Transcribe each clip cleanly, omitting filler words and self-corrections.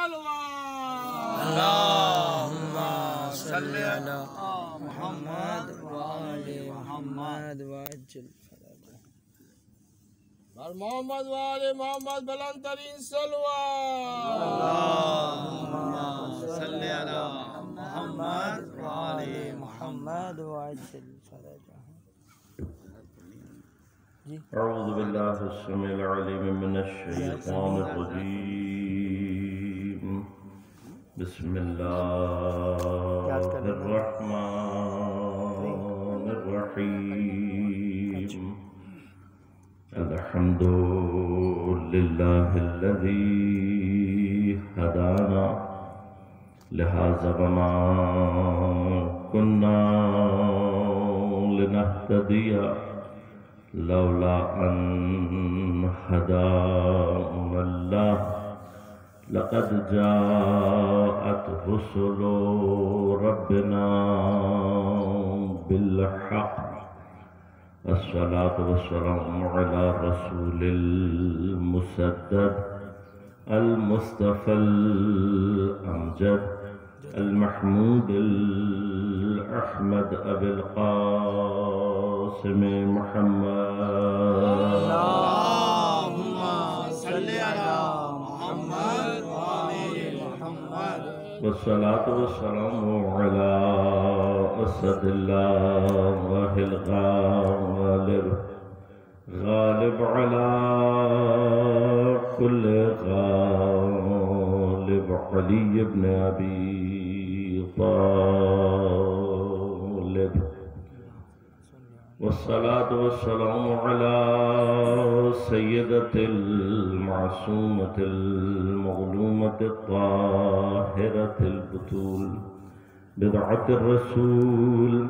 صلوات اللهم صل على محمد وآل محمد وعجل فرجه بر محمد وآل محمد بلندترین صلوات اللهم صل على محمد وآل محمد وعجل فرجه أعوذ بالله السميع العليم من الشيطان الرجيم بسم الله الرحمن الرحيم الحمد لله الذي هدانا لهذا وما كنا لنهتدي لولا أن هدانا الله لقد جاءت رسل ربنا بالحق الصلاة والسلام على رسول المسدد المصطفى الأمجد المحمود الأحمد أبي القاسم محمد اللهم صل على محمد وآل محمد والصلاة والسلام على أسد الله الغالب غالب على كل غالب علي بن أبي طالب والصلاة والسلام على سيدة المعصومة المظلومة الطاهرة البتول بضعة الرسول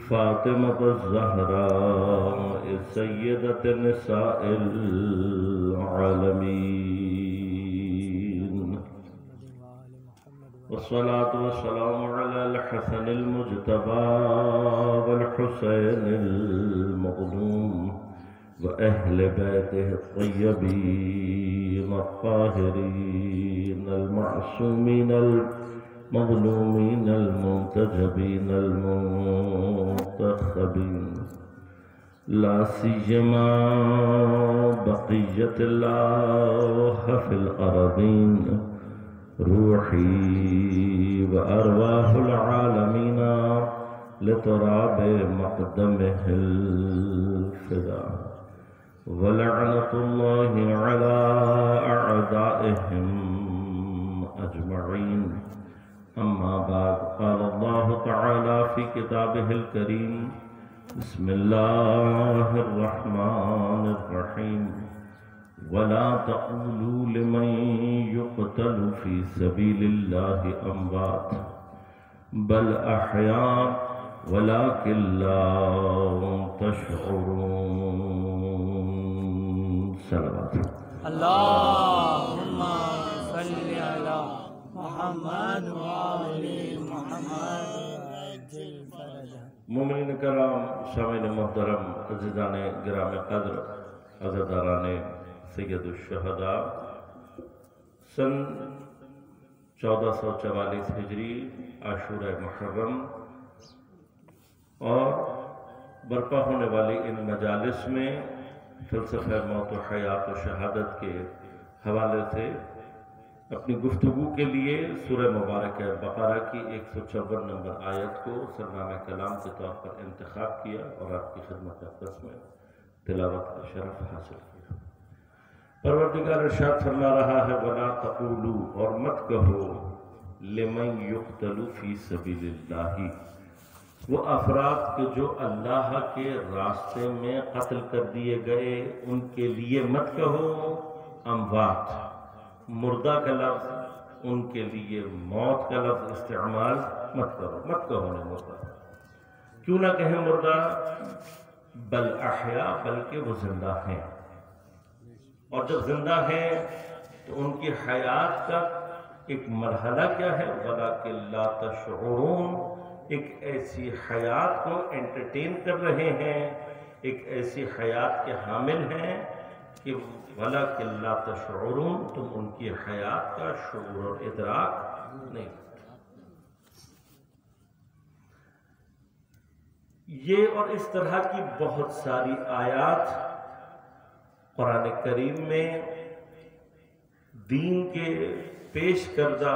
فاطمة الزهراء سيدة نساء العالمين والصلاة والسلام على الحسن المجتبى والحسين المظلوم وأهل بيته الطيبين الطاهرين المعصومين المظلومين المنتجبين المنتخبين لا سيما بقية الله في الأرضين روحي وأرواح العالمين لتراب مقدمه الفداء ولعنة الله على أعدائهم أجمعين أما بعد قال الله تعالى في كتابه الكريم بسم الله الرحمن الرحيم ولا تقولوا لمن يقتل في سبيل الله أموات بل أحياء ولكن لا تشعرون صلوات اللهم صل على محمد وآل محمد وعجل فرجه مومنین کرام شامل محترم عزیزان گرام قدر عزاداران سید الشہداء سن 1444 ہجری عاشورہ محرم اور برپا ہونے والی ان مجالس میں فلسفہ موت و حیات و شہادت کے حوالے سے اپنی گفتگو کے لیے سورہ مبارک بقرہ کی 156 نمبر آیت کو سرنامہ کلام کے طور پر انتخاب کیا اور آپ کی خدمت اقدس میں تلاوت کا شرف حاصل کیا۔ پروردگار ارشاد فرما رہا ہے وَلَا تَقُولُوا اور مت کہو لِمَنْ يُقْتَلُ فِي سَبِيلِ اللَّهِ وہ افراد کے جو اللہ کے راستے میں قتل کر دیے گئے ان کے لیے مت کہو اموات مردہ کا لفظ ان کے لیے موت کا لفظ استعمال مت کرو مت کہو نے مردہ کیوں نہ کہیں مردہ بل احیاء بلکہ وہ زندہ ہیں اور جب زندہ ہیں تو ان کی حیات کا ایک مرحلہ کیا ہے وَلَكِنْ لَا تَشْعُرُونَ ایک ایسی حیات کو انٹرٹین کر رہے ہیں ایک ایسی حیات کے حامل ہیں کہ وَلَكِنْ لَا تَشْعُرُونَ، تم ان کی حیات کا شعور اور ادراک نہیں۔ یہ اور اس طرح کی بہت ساری آیات قرآن کریم میں دین کے پیش کردہ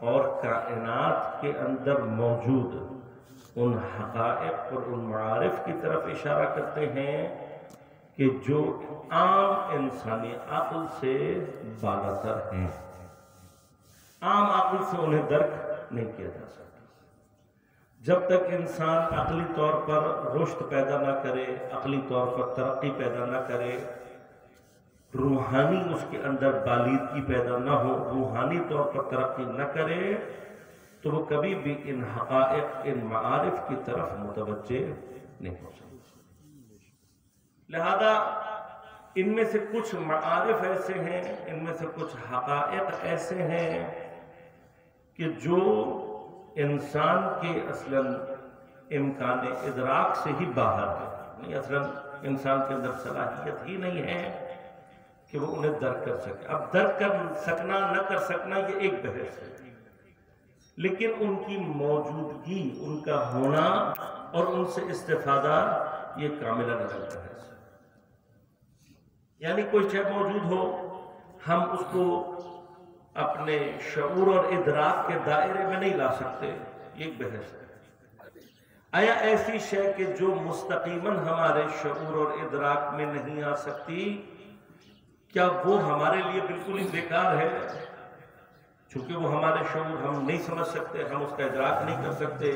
اور کائنات کے اندر موجود ان حقائق اور ان معارف کی طرف اشارہ کرتے ہیں کہ جو عام انسانی عقل سے بالاتر ہیں، عام عقل سے انہیں درک نہیں کیا جا سکتا۔ جب تک انسان عقلی طور پر رشد پیدا نہ کرے، عقلی طور پر ترقی پیدا نہ کرے، روحانی اس کے اندر بالیدگی پیدا نہ ہو، روحانی طور پر ترقی نہ کرے، تو وہ کبھی بھی ان حقائق، ان معارف کی طرف متوجہ نہیں ہو سکتا۔ لہذا ان میں سے کچھ معارف ایسے ہیں، ان میں سے کچھ حقائق ایسے ہیں کہ جو انسان کے اصلاً امکان ادراک سے ہی باہر ہے، اصلاً انسان کے اندر صلاحیت ہی نہیں ہے کہ وہ انہیں درک کر سکے۔ اب درک کر سکنا نہ کر سکنا یہ ایک بحث ہے، لیکن ان کی موجودگی، ان کا ہونا اور ان سے استفادہ یہ کاملا نظر ہے۔ یعنی کوئی شے موجود ہو، ہم اس کو اپنے شعور اور ادراک کے دائرے میں نہیں لا سکتے، یہ ایک بحث ہے۔ آیا ایسی شے کہ جو مستقیماً ہمارے شعور اور ادراک میں نہیں آ سکتی، کیا وہ ہمارے لیے بالکل ہی بیکار ہے؟ چونکہ وہ ہمارے شعور ہم نہیں سمجھ سکتے، ہم اس کا ادراک نہیں کر سکتے،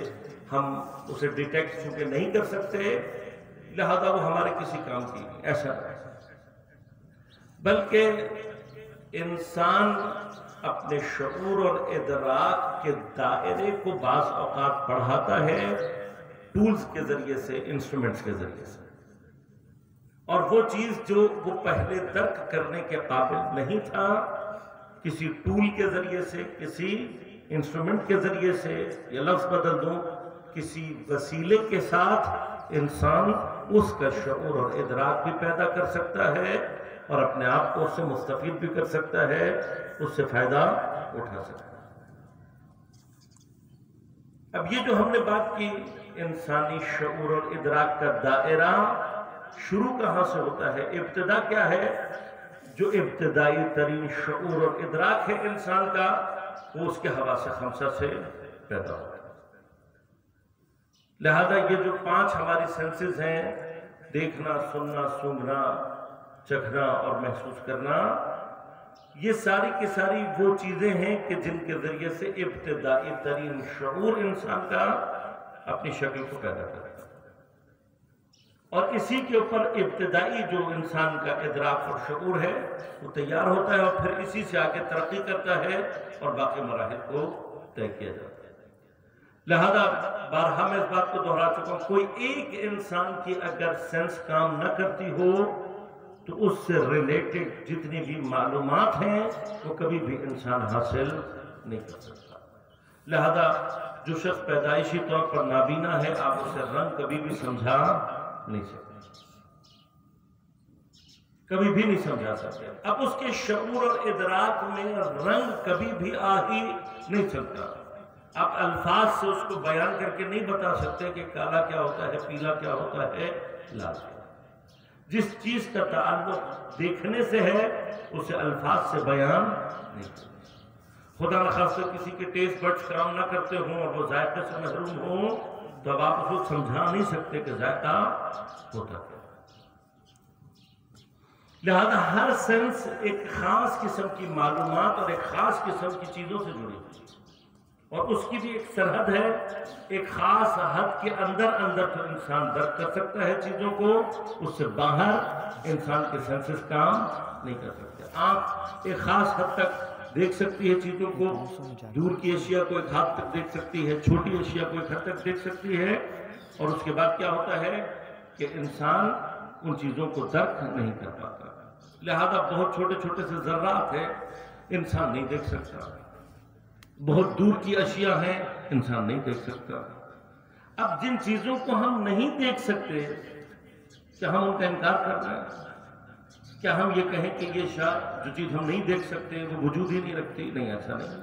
ہم اسے ڈیٹیکٹ چونکہ نہیں کر سکتے، لہذا وہ ہمارے کسی کام کی نہیں، ایسا نہیں۔ بلکہ انسان اپنے شعور اور ادراک کے دائرے کو بعض اوقات بڑھاتا ہے ٹولز کے ذریعے سے، انسٹرومنٹس کے ذریعے سے، اور وہ چیز جو وہ پہلے درک کرنے کے قابل نہیں تھا، کسی ٹول کے ذریعے سے، کسی انسٹرومنٹ کے ذریعے سے، یا لفظ بدل دوں، کسی وسیلے کے ساتھ انسان اس کا شعور اور ادراک بھی پیدا کر سکتا ہے اور اپنے آپ کو اس سے مستفید بھی کر سکتا ہے، اس سے فائدہ اٹھا سکتا ہے۔ اب یہ جو ہم نے بات کی انسانی شعور اور ادراک کا دائرہ شروع کہاں سے ہوتا ہے، ابتدا کیا ہے؟ جو ابتدائی ترین شعور اور ادراک ہے انسان کا، وہ اس کے حواس خمسہ سے پیدا ہوتا ہے۔ لہذا یہ جو 5 ہماری سینسز ہیں، دیکھنا، سننا، سونگھنا، چکھنا اور محسوس کرنا، یہ ساری کی ساری وہ چیزیں ہیں کہ جن کے ذریعے سے ابتدائی ترین شعور انسان کا اپنی شکل کو پیدا کرتا ہے، اور اسی کے اوپر ابتدائی جو انسان کا ادراک اور شعور ہے وہ تیار ہوتا ہے، اور پھر اسی سے آگے ترقی کرتا ہے اور باقی مراحل کو طے کیا جاتا ہے۔ لہذا بارہا میں اس بات کو دہرا چکا ہوں، کوئی ایک انسان کی اگر سینس کام نہ کرتی ہو تو اس سے ریلیٹڈ جتنی بھی معلومات ہیں وہ کبھی بھی انسان حاصل نہیں کر سکتا۔ لہذا جو شخص پیدائشی طور پر نابینا ہے، آپ اسے رنگ کبھی بھی سمجھا نہیں سکتے، کبھی بھی نہیں سمجھا سکتے۔ اب اس کے شعور اور ادراک میں رنگ کبھی بھی آ ہی نہیں سکتا۔ آپ الفاظ سے اس کو بیان کر کے نہیں بتا سکتے کہ کالا کیا ہوتا ہے، پیلا کیا ہوتا ہے، لال کیا۔ جس چیز کا تعلق دیکھنے سے ہے اسے الفاظ سے بیان نہیں کرتے۔ خدا نخواستہ کسی کے ٹیسٹ بڈز کام نہ کرتے ہوں اور وہ ذائقے سے محروم ہوں تو اب آپ اس کو سمجھا نہیں سکتے کہ ذائقہ ہوتا کیا۔ لہذا ہر سینس ایک خاص قسم کی معلومات اور ایک خاص قسم کی چیزوں سے جڑی ہوئی ہے، اور اس کی بھی ایک سرحد ہے، ایک خاص حد کے اندر تو انسان درک کر سکتا ہے چیزوں کو، اس سے باہر انسان کے سینسز کام نہیں کر سکتے۔ آنکھ ایک خاص حد تک دیکھ سکتی ہے چیزوں کو، دور کی اشیاء کو ایک حد تک دیکھ سکتی ہے، چھوٹی اشیاء کو ایک حد تک دیکھ سکتی ہے، اور اس کے بعد کیا ہوتا ہے کہ انسان ان چیزوں کو درک نہیں کر پاتا۔ لہذا بہت چھوٹے چھوٹے سے ذرات ہیں، انسان نہیں دیکھ سکتا، بہت دور کی اشیاء ہیں، انسان نہیں دیکھ سکتا۔ اب جن چیزوں کو ہم نہیں دیکھ سکتے کیا ہم ان کا انکار کر رہے ہیں؟ کیا ہم یہ کہیں کہ یہ جو چیز ہم نہیں دیکھ سکتے وہ وجود ہی نہیں رکھتی؟ نہیں، ایسا نہیں۔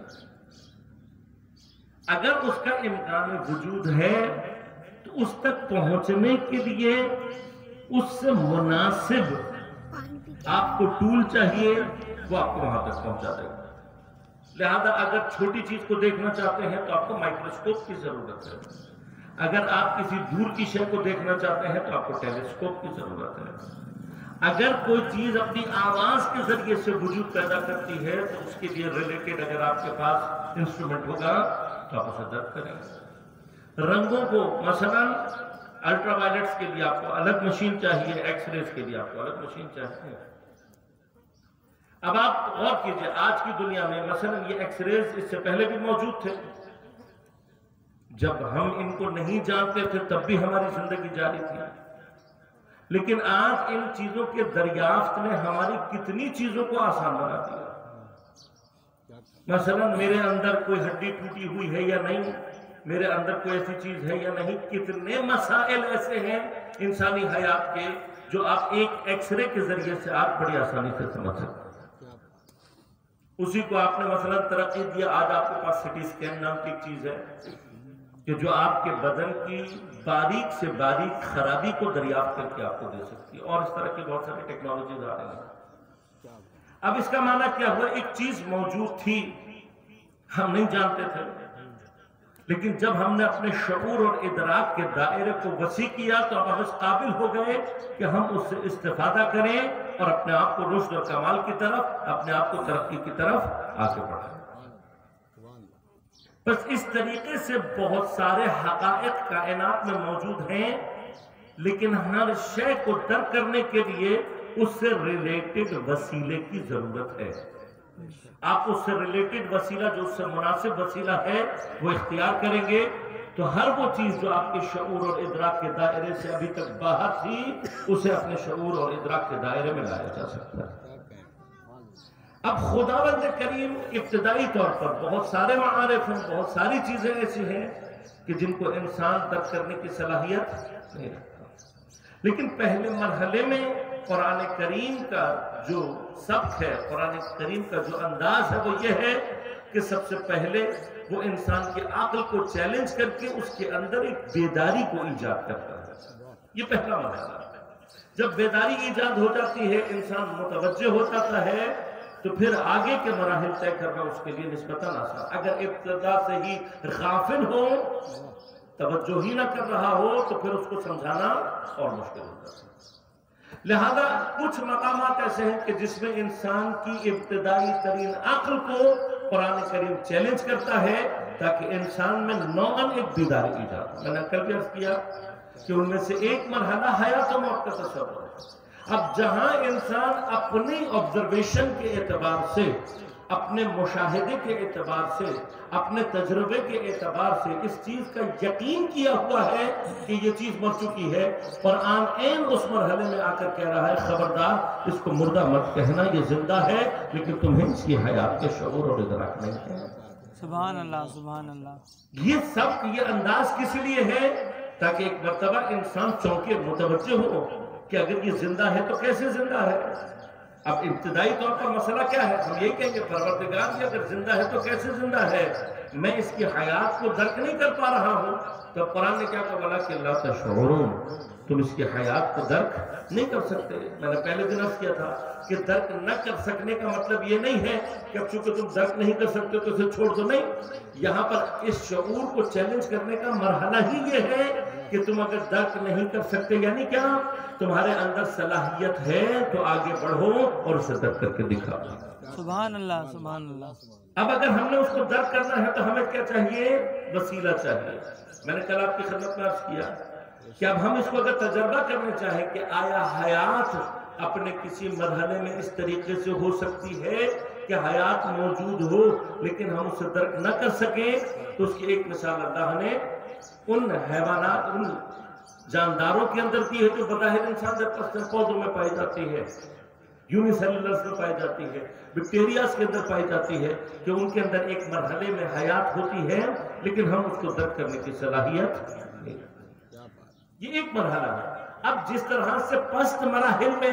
اگر اس کا امکان وجود ہے تو اس تک پہنچنے کے لیے اس سے مناسب آپ کو ٹول چاہیے، وہ آپ کو وہاں تک پہنچا دے گا۔ لہذا اگر چھوٹی چیز کو دیکھنا چاہتے ہیں تو آپ کو مائکروسکوپ کی ضرورت ہے، اگر آپ کسی دور کی شے کو دیکھنا چاہتے ہیں تو آپ کو ٹیلیسکوپ کی ضرورت ہے، اگر کوئی چیز اپنی آواز کے ذریعے سے وجود پیدا کرتی ہے تو اس کے لیے ریلیٹڈ اگر آپ کے پاس انسٹرومنٹ ہوگا تو آپ اسے درک کریں گے۔ رنگوں کو مثلا الٹرا وائلٹس کے لیے آپ کو الگ مشین چاہیے، ایکس ریز کے لیے آپ کو الگ مشین چاہیے۔ اب آپ غور کیجئے، آج کی دنیا میں مثلا یہ ایکس ریز اس سے پہلے بھی موجود تھے، جب ہم ان کو نہیں جانتے تھے تب بھی ہماری زندگی جاری تھی، لیکن آج ان چیزوں کے دریافت نے ہماری کتنی چیزوں کو آسان بنا دیا۔ مثلا میرے اندر کوئی ہڈی ٹوٹی ہوئی ہے یا نہیں، میرے اندر کوئی ایسی چیز ہے یا نہیں، کتنے مسائل ایسے ہیں انسانی حیات کے جو آپ ایک ایکس رے کے ذریعے سے آپ بڑی آسانی سے سمجھ سکتے ہیں۔ اسی کو آپ نے مثلا ترقی دیا، آج آپ کے پاس سٹی سکین نام کی ایک چیز ہے کہ جو آپ کے بدن کی باریک سے باریک خرابی کو دریافت کر کے آپ کو دے سکتی ہے، اور اس طرح کی بہت ساری ٹیکنالوجیز آ رہی ہیں۔ اب اس کا معنی کیا ہوا؟ ایک چیز موجود تھی، ہم نہیں جانتے تھے، لیکن جب ہم نے اپنے شعور اور ادراک کے دائرے کو وسیع کیا تو اب ہم اس قابل ہو گئے کہ ہم اس سے استفادہ کریں اور اپنے آپ کو رشد اور کمال کی طرف، اپنے آپ کو ترقی کی طرف آگے بڑھائیں۔ بس اس طریقے سے بہت سارے حقائق کائنات میں موجود ہیں، لیکن ہر شے کو درک کرنے کے لیے اس سے ریلیٹڈ وسیلے کی ضرورت ہے۔ آپ اس سے ریلیٹڈ وسیلہ، جو اس سے مناسب وسیلہ ہے، وہ اختیار کریں گے تو ہر وہ چیز جو آپ کے شعور اور ادراک کے دائرے سے ابھی تک باہر تھی، اسے اپنے شعور اور ادراک کے دائرے میں لایا جا سکتا ہے۔ اب خداوند کریم ابتدائی طور پر بہت سارے معارف ہیں، بہت ساری چیزیں ایسی ہیں کہ جن کو انسان درک کرنے کی صلاحیت نہیں رکھتا، لیکن پہلے مرحلے میں قرآن کریم کا جو سبق ہے، قرآن کریم کا جو انداز ہے، وہ یہ ہے کہ سب سے پہلے وہ انسان کی عقل کو چیلنج کر کے اس کے اندر ایک بیداری کو ایجاد کرتا ہے۔ یہ پہلا مرحلہ ہے۔ جب بیداری ایجاد ہو جاتی ہے، انسان متوجہ ہو جاتا ہے، تو پھر آگے کے مراحل طے کرنا اس کے لیے نسبتاً آسان۔ اگر ابتدا سے ہی غافل ہو، توجہ ہی نہ کر رہا ہو، تو پھر اس کو سمجھانا اور مشکل ہو جاتا ہے۔ لہذا کچھ مقامات ایسے ہیں کہ جس میں انسان کی ابتدائی ترین عقل کو قرآن کریم چیلنج کرتا ہے تاکہ انسان میں نوعاً ایک بیداری ایجاد ہو۔ میں نے کل بھی عرض کیا کہ ان میں سے ایک مرحلہ حیات و موت کا تصور ہے۔ اب جہاں انسان اپنی آبزرویشن کے اعتبار سے، اپنے مشاہدے کے اعتبار سے، اپنے تجربے کے اعتبار سے اس چیز کا یقین کیا ہوا ہے کہ یہ چیز مر چکی ہے، قرآن عین اس مرحلے میں آ کر کہہ رہا ہے خبردار اس کو مردہ مت کہنا، یہ زندہ ہے، لیکن تمہیں اس کی حیات کے شعور اور ادراک نہیں ہے۔ سبحان اللہ، سبحان اللہ۔ یہ سب یہ انداز کس لیے ہے؟ تاکہ ایک مرتبہ انسان چونکے متوجہ ہو کہ اگر یہ زندہ ہے تو کیسے زندہ ہے۔ اب ابتدائی طور پر مسئلہ کیا ہے؟ ہم یہ کہیں گے پروردگار یہ اگر زندہ ہے تو کیسے زندہ ہے، میں اس کی حیات کو درک نہیں کر پا رہا ہوں۔ تو قرآن نے کیا کہا؟ وَلَٰكِن لَا تَشْعُرُونَ، تم اس کی حیات کو درک نہیں کر سکتے۔ میں نے پہلے دن عرض کیا تھا کہ درک نہ کر سکنے کا مطلب یہ نہیں ہے کہ اب چونکہ تم درک نہیں کر سکتے تو اسے چھوڑ دو، نہیں۔ یہاں پر اس شعور کو چیلنج کرنے کا مرحلہ ہی یہ ہے کہ تم اگر درک نہیں کر سکتے، یعنی کیا؟ تمہارے اندر صلاحیت ہے تو آگے بڑھو اور اسے درک کر کے دکھاؤ۔ سبحان اللہ، سبحان اللہ۔ اب اگر ہم نے اس کو درک کرنا ہے تو ہمیں کیا چاہیے؟ وسیلہ چاہیے۔ میں نے کل آپ کی خدمت میں عرض کیا کہ اب ہم اس کو اگر تجربہ کرنا چاہیں کہ آیا حیات اپنے کسی مرحلے میں اس طریقے سے ہو سکتی ہے کہ حیات موجود ہو لیکن ہم اسے درک نہ کر سکیں، تو اس کی ایک مثال اللہ نے ان حیوانات، ان جانداروں کے اندر دی ہے جو بظاہر انسان کے پاس پودوں میں پائی جاتی ہے، یونیسیلولرز میں پائی جاتی ہے، بیکٹیریاز کے اندر پائی جاتی ہے، کہ ان کے اندر ایک مرحلے میں حیات ہوتی ہے لیکن ہم اس کو درک کرنے کی صلاحیت نہیں۔ یہ ایک مرحلہ ہے۔ اب جس طرح سے پست مراحل میں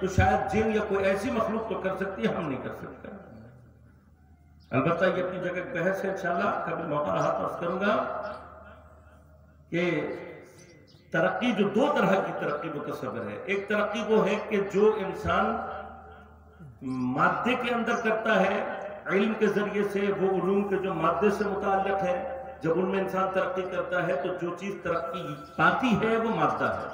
تو شاید جن یا کوئی ایسی مخلوق تو کر سکتی ہے، ہم نہیں کر سکتے۔ البتہ یہ اپنی جگہ ایک بحث ہے، انشاءاللہ کبھی موقع رہا تو عرض کروں گا کہ ترقی جو دو طرح کی ترقی متصور ہے۔ ایک ترقی وہ ہے کہ جو انسان مادے کے اندر کرتا ہے علم کے ذریعے سے، وہ علوم کے جو مادے سے متعلق ہے، جب ان میں انسان ترقی کرتا ہے تو جو چیز ترقی پاتی ہے وہ مادہ ہے،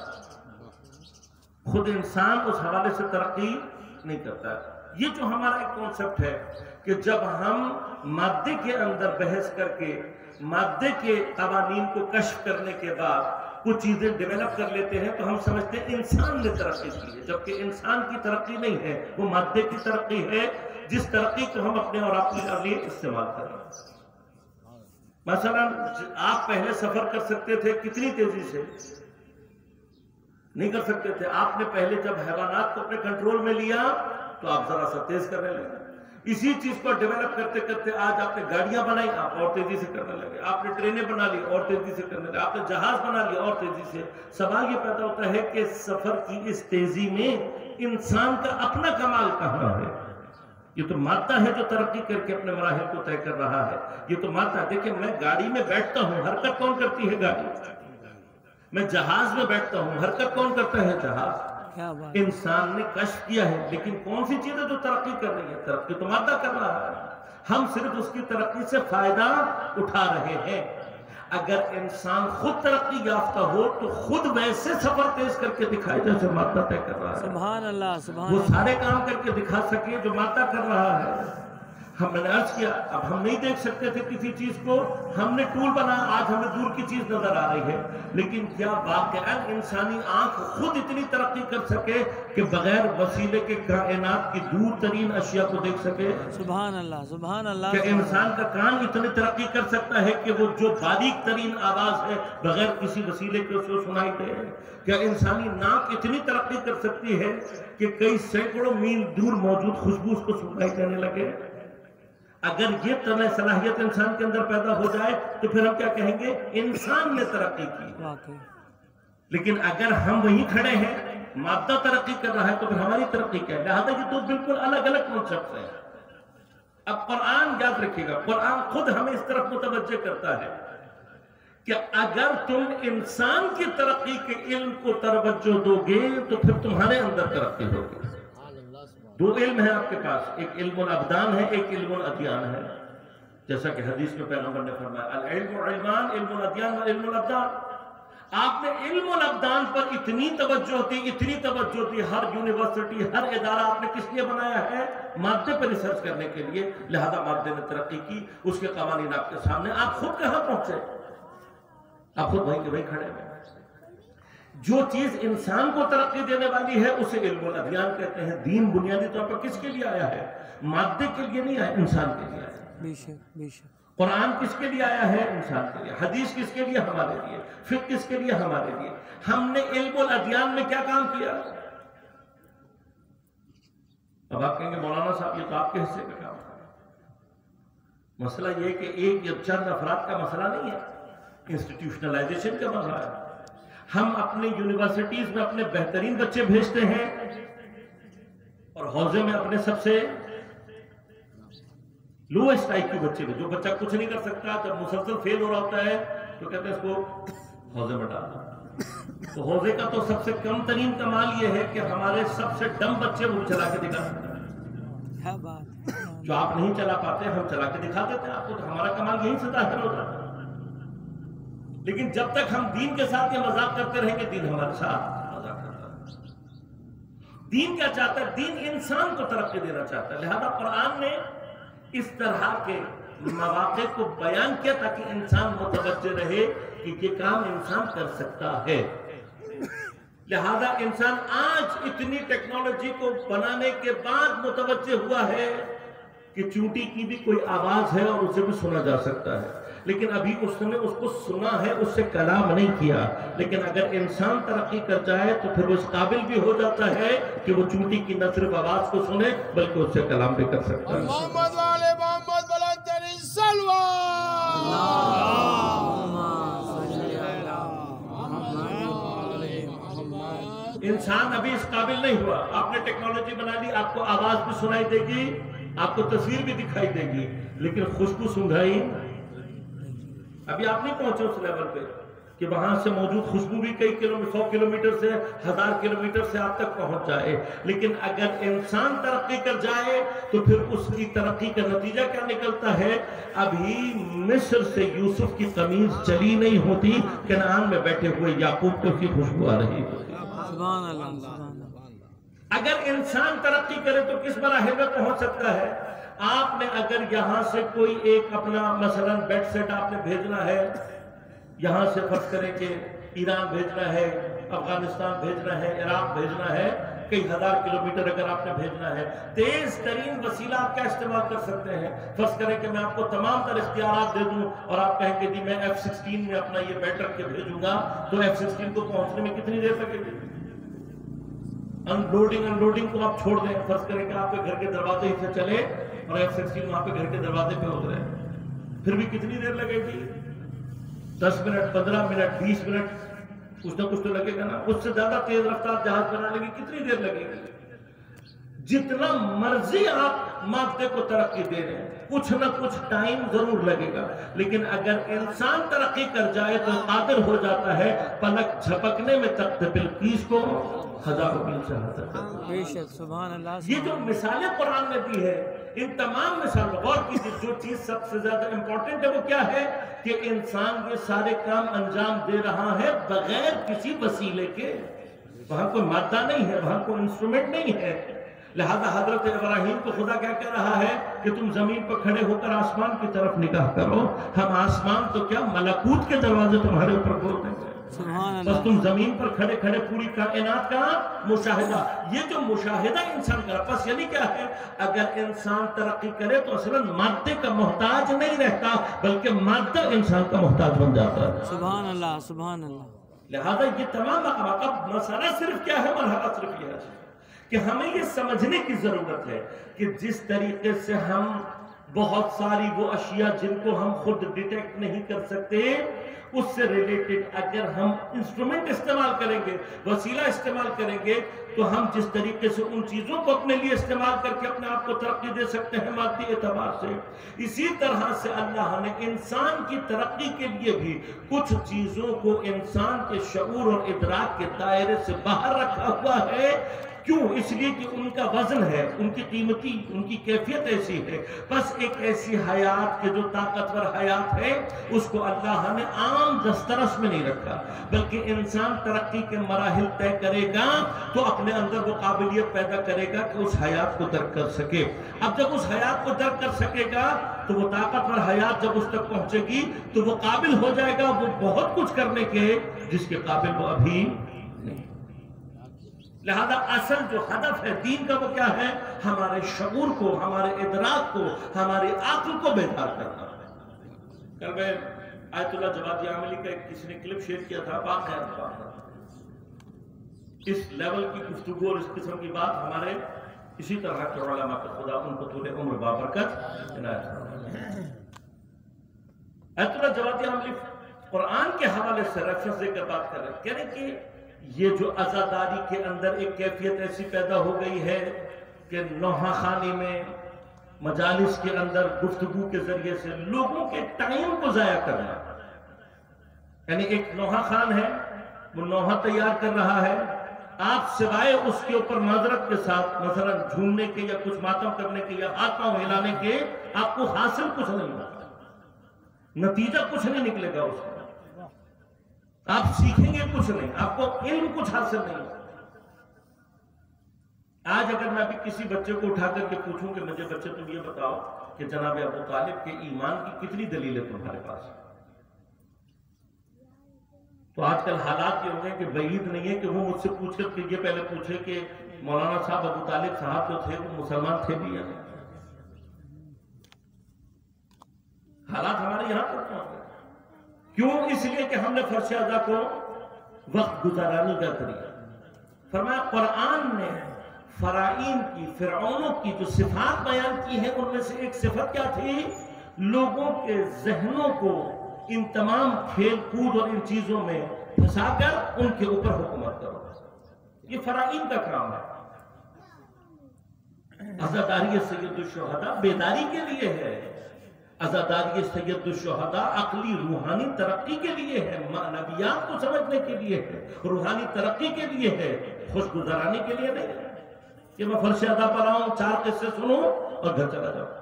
خود انسان اس حوالے سے ترقی نہیں کرتا ہے۔ یہ جو ہمارا ایک کانسیپٹ ہے کہ جب ہم مادے کے اندر بحث کر کے مادے کے قوانین کو کشف کرنے کے بعد کچھ چیزیں ڈیولپ کر لیتے ہیں تو ہم سمجھتے ہیں انسان نے ترقی کی ہے، جبکہ انسان کی ترقی نہیں ہے، وہ مادے کی ترقی ہے، جس ترقی کو ہم اپنے اور اپنے لیے استعمال کر رہے ہیں۔ مثلا آپ پہلے سفر کر سکتے تھے کتنی تیزی سے؟ نہیں کر سکتے تھے۔ آپ نے پہلے جب حیوانات کو اپنے کنٹرول میں لیا تو آپ ذرا سا تیز کرنے لگے۔ اسی چیز کو ڈیولپ کرتے کرتے آج آپ نے گاڑیاں بنائی، آپ اور تیزی سے کرنے لگے، آپ نے ٹرینیں بنا لی اور تیزی سے کرنے لگے، آپ نے جہاز بنا لی اور تیزی سے۔ سوال یہ پیدا ہوتا ہے کہ سفر کی اس تیزی میں انسان کا اپنا کمال کہاں ہے؟ یہ تو مادہ ہے جو ترقی کر کے اپنے مراحل کو طے کر رہا ہے، یہ تو مادہ ہے۔ دیکھیں میں گاڑی میں بیٹھتا ہوں، حرکت کون کرتی ہے؟ گاڑی۔ میں جہاز میں بیٹھتا ہوں، حرکت کون کرتا ہے؟ جہاز۔ انسان نے کشف کیا ہے، لیکن کون سی چیز ہے جو ترقی کر رہی ہے؟ ترقی تو مادہ کر رہا ہے، ہم صرف اس کی ترقی سے فائدہ اٹھا رہے ہیں۔ اگر انسان خود ترقی یافتہ ہو تو خود ویسے سفر تیز کر کے دکھائے جیسے مادہ طے کر رہا ہے۔ سبحان اللہ، سبحان وہ اللہ۔ سارے کام کر کے دکھا سکے جو مادہ کر رہا ہے۔ میں نے عرض کیا اب ہم نہیں دیکھ سکتے تھے کسی چیز کو، ہم نے ٹول بنا، آج ہمیں دور کی چیز نظر آ رہی ہے، لیکن کیا واقعاً انسانی آنکھ خود اتنی ترقی کر سکے کہ بغیر وسیلے کے کائنات کی دور ترین اشیاء کو دیکھ سکے؟ سبحان اللہ، سبحان اللہ۔ کیا انسان کا کان اتنی ترقی کر سکتا ہے کہ وہ جو باریک ترین آواز ہے بغیر کسی وسیلے کے اسے سنائی دے؟ کیا انسانی ناک اتنی ترقی کر سکتی ہے کہ کئی سینکڑوں میل دور موجود خوشبو اس کو سنائی دینے لگے؟ اگر یہ طرح صلاحیت انسان کے اندر پیدا ہو جائے تو پھر ہم کیا کہیں گے؟ انسان نے ترقی کی۔ لیکن اگر ہم وہیں کھڑے ہیں، مادہ ترقی کر رہا ہے، تو پھر ہماری ترقی کیا ہے؟ لہذا یہ تو بالکل الگ الگ کنسپٹ ہیں۔ اب قرآن یاد رکھیے گا، قرآن خود ہمیں اس طرف متوجہ کرتا ہے کہ اگر تم انسان کی ترقی کے علم کو توجہ دو گے تو پھر تمہارے اندر ترقی ہوگی۔ دو علم ہے آپ کے پاس، ایک علم الابدان ہے، ایک علم الادیان ہے، جیسا کہ حدیث میں پیغمبر نے فرمایا العلم علمان، علم الادیان و علم الابدان۔ آپ نے علم الابدان پر اتنی توجہ دی، اتنی توجہ دی، ہر یونیورسٹی، ہر ادارہ آپ نے کس لیے بنایا ہے؟ مادے پر ریسرچ کرنے کے لیے، لہذا مادے نے ترقی کی، اس کے قوانین آپ کے سامنے، آپ خود کہاں پہنچے؟ آپ خود وہیں کے وہیں کھڑے ہیں۔ جو چیز انسان کو ترقی دینے والی ہے اسے علم الادیان کہتے ہیں۔ دین بنیادی طور پر کس کے لیے آیا ہے؟ مادے کے لیے نہیں آیا، انسان کے لیے آیا۔ بے شک، بے شک۔ قرآن کس کے لیے آیا ہے؟ انسان کے لیے۔ حدیث کس کے لیے؟ ہمارے لیے۔ فقہ کس کے لیے؟ ہمارے لیے۔ ہم نے علم الادیان میں کیا کام کیا؟ اب آپ کہیں گے مولانا صاحب یہ تو آپ کے حصے کا کام تھا۔ مسئلہ یہ کہ ایک یا چند افراد کا مسئلہ نہیں ہے، انسٹیٹیوشنلائزیشن کا مسئلہ ہے۔ ہم اپنے یونیورسٹیز میں اپنے بہترین بچے بھیجتے ہیں اور حوزے میں اپنے سب سے لوئسٹ آئی کیو بچے میں، جو بچہ کچھ نہیں کر سکتا، جب مسلسل فیل ہو رہا ہوتا ہے تو کہتے ہیں اس کو حوزے میں ڈال دو۔ تو حوزے کا تو سب سے کم ترین کمال یہ ہے کہ ہمارے سب سے ڈم بچے وہ چلا کے دکھا سکتے ہیں۔ کیا بات! جو آپ نہیں چلا پاتے ہم چلا کے دکھا دیتے ہیں آپ کو، تو ہمارا کمال یہیں سے ظاہر ہو جاتا ہے۔ لیکن جب تک ہم دین کے ساتھ یہ مذاق کرتے رہیں گے، دین ہمارے ساتھ مذاق کرتا ہے۔ دین کیا چاہتا ہے؟ دین انسان کو ترقی دینا چاہتا ہے، لہذا قرآن نے اس طرح کے مواقع کو بیان کیا تاکہ انسان متوجہ رہے کہ یہ کام انسان کر سکتا ہے۔ لہذا انسان آج اتنی ٹیکنالوجی کو بنانے کے بعد متوجہ ہوا ہے کہ چونٹی کی بھی کوئی آواز ہے اور اسے بھی سنا جا سکتا ہے، لیکن ابھی اس نے اس کو سنا ہے، اس سے کلام نہیں کیا۔ لیکن اگر انسان ترقی کر جائے تو پھر وہ اس قابل بھی ہو جاتا ہے کہ وہ چونٹی کی نہ صرف آواز کو سنے بلکہ اس سے کلام بھی کر سکتا ہے۔ محمد والے محمد بلند ترین صلوات۔ انسان ابھی اس قابل نہیں ہوا. آپ نے ٹیکنالوجی بنا لی, آپ کو آواز بھی سنائی دے گی, آپ کو تصویر بھی دکھائی دے گی, لیکن خوشبو سنگھائی ابھی آپ نہیں پہنچے اس لیول پہ کہ وہاں سے موجود خوشبو بھی کئی 100 کلومیٹر سے 1000 کلومیٹر سے آپ تک پہنچ جائے. لیکن اگر انسان ترقی کر جائے تو پھر اس کی ترقی کا نتیجہ کیا نکلتا ہے؟ ابھی مصر سے یوسف کی قمیض چلی نہیں ہوتی, کنعان میں بیٹھے ہوئے یعقوب کو کی خوشبو آ رہی ہوتی. سبحان اللہ, سبحان اللہ. اگر انسان ترقی کرے تو کس مراحل میں پہنچ سکتا ہے؟ آپ نے اگر یہاں سے کوئی ایک اپنا مثلا بیڈ سیٹ آپ نے بھیجنا ہے, یہاں سے فرض کریں کہ ایران بھیجنا ہے, افغانستان بھیجنا ہے, عراق بھیجنا ہے, کئی 1000 کلومیٹر اگر آپ نے بھیجنا ہے, تیز ترین وسیلہ آپ کیا استعمال کر سکتے ہیں؟ فرض کریں کہ میں آپ کو تمام تر اختیارات دے دوں اور آپ کہیں کہ جی میں F-16 میں اپنا یہ بیٹ رکھ کے بھیجوں گا, تو F-16 کو پہنچنے میں کتنی دیر لگے گی؟ انلوڈنگ کو آپ چھوڑ دیں, فرض کریں کہ آپ کے گھر کے دروازے ہی سے چلے اور F-16 وہاں پہ گھر کے دروازے پہ اترے, پھر بھی کتنی دیر لگے گی؟ 10 منٹ, 15 منٹ, 20 منٹ, کچھ نہ کچھ تو لگے گا نا. اس سے زیادہ تیز رفتار جہاز بنانے کی کتنی دیر لگے گی؟ جتنا مرضی آپ مادے کو ترقی دے رہے ہیں, کچھ نہ کچھ ٹائم ضرور لگے گا. لیکن اگر انسان ترقی کر جائے تو قادر ہو جاتا ہے پلک جھپکنے میں تخت بلقیس کو ہزاروں میل سے ہاتھ تک. بے شک, سبحان اللہ. یہ جو مثالیں قرآن نے دی ہے, ان تمام مثالوں غور کیجیے, جو چیز سب سے زیادہ امپورٹنٹ ہے وہ کیا ہے کہ انسان یہ سارے کام انجام دے رہا ہے بغیر کسی وسیلے کے. وہاں کوئی مادہ نہیں ہے, وہاں کوئی انسٹرومنٹ نہیں ہے. لہذا حضرت ابراہیم کو خدا کیا کہہ رہا ہے کہ تم زمین پر کھڑے ہو کر آسمان کی طرف نگاہ کرو, ہم آسمان تو کیا ملکوت کے دروازے تمہارے اوپر کھول دیں گے. سبحان بس اللہ. تم زمین پر کھڑے کھڑے پوری کائنات کا مشاہدہ, یہ جو مشاہدہ انسان کا پس یعنی کیا ہے, اگر انسان ترقی کرے تو اصلا مادے کا محتاج نہیں رہتا بلکہ مادہ انسان کا محتاج بن جاتا ہے. سبحان اللہ, سبحان اللہ. لہذا یہ تمام مقامات, اب مسئلہ صرف کیا ہے, مرحلہ صرف یہ ہے کہ ہمیں یہ سمجھنے کی ضرورت ہے کہ جس طریقے سے ہم بہت ساری وہ اشیاء جن کو ہم خود ڈیٹیکٹ نہیں کر سکتے, اس سے ریلیٹڈ اگر ہم انسٹرومنٹ استعمال کریں گے, وسیلہ استعمال کریں گے, تو ہم جس طریقے سے ان چیزوں کو اپنے لیے استعمال کر کے اپنے آپ کو ترقی دے سکتے ہیں مادی اعتبار سے, اسی طرح سے اللہ نے انسان کی ترقی کے لیے بھی کچھ چیزوں کو انسان کے شعور اور ادراک کے دائرے سے باہر رکھا ہوا ہے. کیوں؟ اس لیے کہ ان کا وزن ہے, ان کی قیمتی, ان کی کیفیت ایسی ہے. بس ایک ایسی حیات کے جو طاقتور حیات ہے اس کو اللہ نے عام دسترس میں نہیں رکھا, بلکہ انسان ترقی کے مراحل طے کرے گا تو اپنے اندر وہ قابلیت پیدا کرے گا کہ اس حیات کو درک کر سکے. اب جب اس حیات کو درک کر سکے گا تو وہ طاقتور حیات جب اس تک پہنچے گی تو وہ قابل ہو جائے گا وہ بہت کچھ کرنے کے جس کے قابل وہ ابھی نہیں. لہذا اصل جو ہدف ہے دین کا وہ کیا ہے, ہمارے شعور کو, ہمارے ادراک کو, ہماری عقل کو بیدار کرنا. کل میں آیت اللہ جوادی عاملی کا کسی نے کلپ شیئر کیا تھا, بات ہے اس لیول کی گفتگو اور اس قسم کی بات ہمارے اسی طرح کے علماء کا خدا ان کو طول عمر بابرکت عنایت فرمائے. آیت اللہ جوادی عاملی قرآن کے حوالے سے ریفرنس دے کر بات کر رہے ہیں, کہہ رہے کہ یہ جو عزاداری کے اندر ایک کیفیت ایسی پیدا ہو گئی ہے کہ نوحہ خانی میں مجالس کے اندر گفتگو کے ذریعے سے لوگوں کے ٹائم کو ضائع کرنا. یعنی ایک نوحہ خان ہے, وہ نوحہ تیار کر رہا ہے, آپ سوائے اس کے اوپر معذرت کے ساتھ مثلا جھومنے کے یا کچھ ماتم کرنے کے یا ہاتھ پاؤں ہلانے کے آپ کو حاصل کچھ نہیں ہوگا, نتیجہ کچھ نہیں نکلے گا اس کا, آپ سیکھیں گے کچھ نہیں, آپ کو علم کچھ حاصل نہیں ہوگا. آج اگر میں ابھی کسی بچے کو اٹھا کر کے پوچھوں کہ مجھے بچے تم یہ بتاؤ کہ جناب ابو طالب کے ایمان کی کتنی دلیل ہے تمہارے پاس, تو آج کل حالات یہ ہو گئے کہ بعید نہیں ہے کہ وہ مجھ سے پوچھ کر کے یہ پہلے پوچھے کہ مولانا صاحب ابو طالب صاحب جو تھے وہ مسلمان تھے بھی یا نہیں. حالات ہمارے یہاں پر پہنچ گئے. کیوں؟ اس لیے کہ ہم نے فرش ادا کو وقت گزارانی کا طریقہ. فرمایا قرآن نے فرعین کی, فرعونوں کی جو صفات بیان کی ہیں ان میں سے ایک صفت کیا تھی, لوگوں کے ذہنوں کو ان تمام کھیل کود اور ان چیزوں میں پھنسا کر ان کے اوپر حکومت کرو. یہ فرائض کا کام ہے. عزاداری سید الشہداء بیداری کے لیے ہے. عزاداری سید الشہداء عقلی روحانی ترقی کے لیے ہے، معنویات کو سمجھنے کے لیے ہے، روحانی ترقی کے لیے ہے، خوش گزارانی کے لیے نہیں ہے کہ میں فرش ادا پر آؤں 4 قصے سنوں اور گھر چلا جاؤں.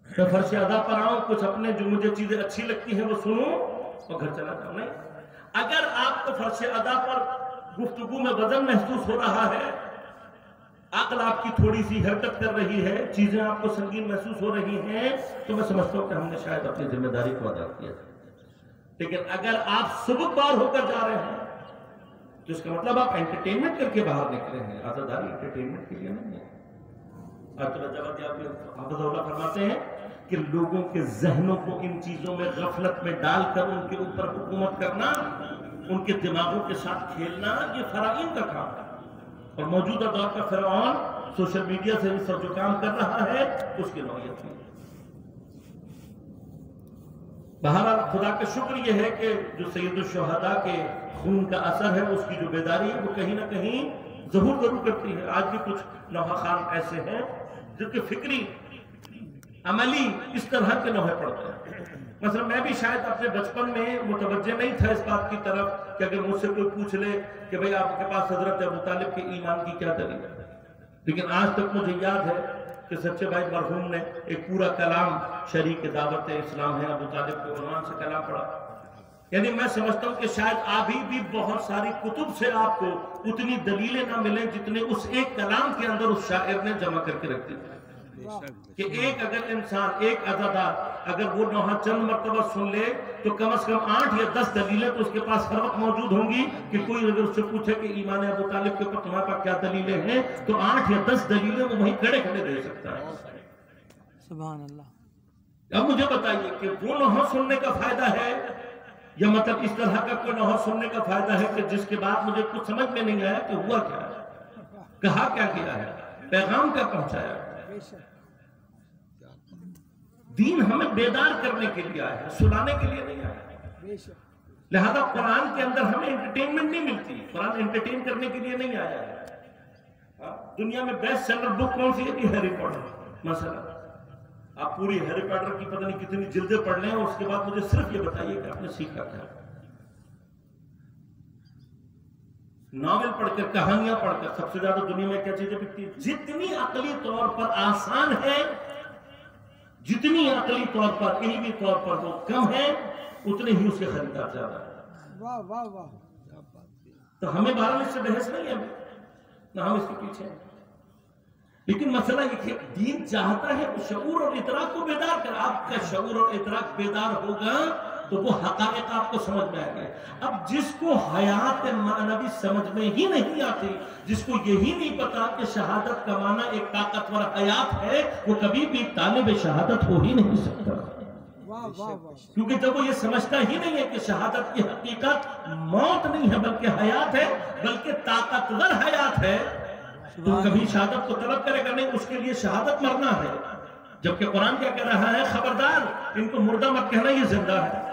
میں فرش ادا پر آؤں کچھ اپنے جو مجھے چیزیں اچھی لگتی ہیں وہ سنوں اور گھر چلا جاؤں. نہیں، اگر آپ کو فرش ادا پر گفتگو میں وزن محسوس ہو رہا ہے، عقل آپ کی تھوڑی سی حرکت کر رہی ہے، چیزیں آپ کو سنگین محسوس ہو رہی ہیں، تو میں سمجھتا ہوں کہ ہم نے شاید اپنی ذمہ داری کو ادا کیا. لیکن اگر آپ سبکبار ہو کر جا رہے ہیں تو اس کا مطلب آپ انٹرٹینمنٹ کر کے باہر نکلے ہیں. عزاداری انٹرٹینمنٹ کے لیے نہیں ہے. حافظ اللہ فرماتے ہیں کہ لوگوں کے ذہنوں کو ان چیزوں میں غفلت میں ڈال کر ان کے اوپر حکومت کرنا، ان کے دماغوں کے ساتھ کھیلنا، یہ فرائض کا کام ہے. اور موجودہ دور کا فرعون سوشل میڈیا سے اس وقت جو کام کر رہا ہے اس کی نوعیت میں. بہرحال خدا کا شکر یہ ہے کہ جو سید الشہداء کے خون کا اثر ہے، اس کی جو بیداری ہے وہ کہیں نہ کہیں ظہور ضرور کرتی ہے. آج بھی کچھ نوحہ خان ایسے ہیں جو کہ فکری عملی اس طرح کے نوحے پڑھتے ہیں. مثلا میں بھی شاید اپنے بچپن میں متوجہ نہیں تھا اس بات کی طرف کہ اگر مجھ سے کوئی پوچھ لے کہ بھئی آپ کے پاس حضرت ابو طالب کے ایمان کی کیا دلیل ہے، لیکن آج تک مجھے یاد ہے کہ سچے بھائی مرحوم نے ایک پورا کلام شریک دعوت اسلام ہے ابو طالب کے عنوان سے کلام پڑھا. یعنی میں سمجھتا ہوں کہ شاید ابھی بھی بہت ساری کتب سے آپ کو اتنی دلیلیں نہ ملیں جتنے اس ایک کلام کے اندر اس شاعر نے جمع کر کے رکھ دی کہ ایک اگر انسان، ایک عزادار اگر وہ نوحہ چند مرتبہ سن لے تو کم از کم 8 یا 10 دلیلیں تو اس کے پاس ہر وقت موجود ہوں گی کہ کوئی اگر اس سے پوچھے کہ ایمان ابو طالب کے اوپر تمہارے پاس کیا دلیلیں ہیں تو 8 یا 10 دلیلیں وہ وہیں کھڑے کھڑے دے سکتا ہے. سبحان اللہ. اب مجھے بتائیے کہ وہ نوحہ سننے کا فائدہ ہے یا مطلب اس طرح کا کوئی نوحہ سننے کا فائدہ ہے کہ جس کے بعد مجھے کچھ سمجھ میں نہیں آیا کہ ہوا کیا ہے، کہا کیا گیا ہے، پیغام کیا پہنچایا ہے. دین ہمیں بیدار کرنے کے لیے آیا ہے، سلانے کے لیے نہیں آیا. لہذا قرآن کے اندر ہمیں انٹرٹینمنٹ نہیں ملتی. قرآن انٹرٹین کرنے کے لیے نہیں آیا ہے. دنیا میں بیسٹ سیلر بک کون سی ہے؟ کہ ہیری پوٹر مثلا. آپ پوری ہیری پوٹر کی پتہ نہیں کتنی جلدیں پڑھ لیں اور اس کے بعد مجھے صرف یہ بتائیے کہ آپ نے سیکھا کیا. ناول پڑھ کر، کہانیاں پڑھ کر سب سے زیادہ دنیا میں کیا چیزیں بکتی ہیں؟ جتنی عقلی طور پر آسان ہے، جتنی عقلی طور پر، علمی طور پر وہ کم ہے، اتنے ہی اس کے خریدار زیادہ ہے. واہ واہ واہ. تو ہمیں بہرحال اس سے بحث نہیں ہے، نہ ہم اس کے پیچھے ہیں. لیکن مسئلہ یہ کہ دین چاہتا ہے کہ شعور اور ادراک کو بیدار کر. آپ کا شعور اور ادراک بیدار ہوگا تو وہ حقائق آپ کو سمجھ میں آئے گا. اب جس کو حیات معنوی سمجھ میں ہی نہیں آتی، جس کو یہی نہیں پتا کہ شہادت کا معنی ایک طاقتور حیات ہے، وہ کبھی بھی طالب شہادت ہو ہی نہیں سکتا. کیونکہ جب وہ یہ سمجھتا ہی نہیں ہے کہ شہادت کی حقیقت موت نہیں ہے بلکہ حیات ہے، بلکہ طاقتور حیات ہے، تو کبھی شہادت کو طلب کرے گا نہیں. اس کے لیے شہادت مرنا ہے. جبکہ قرآن کیا کہہ رہا ہے؟ خبردار، ان کو مردہ مت کہنا، یہ زندہ ہے.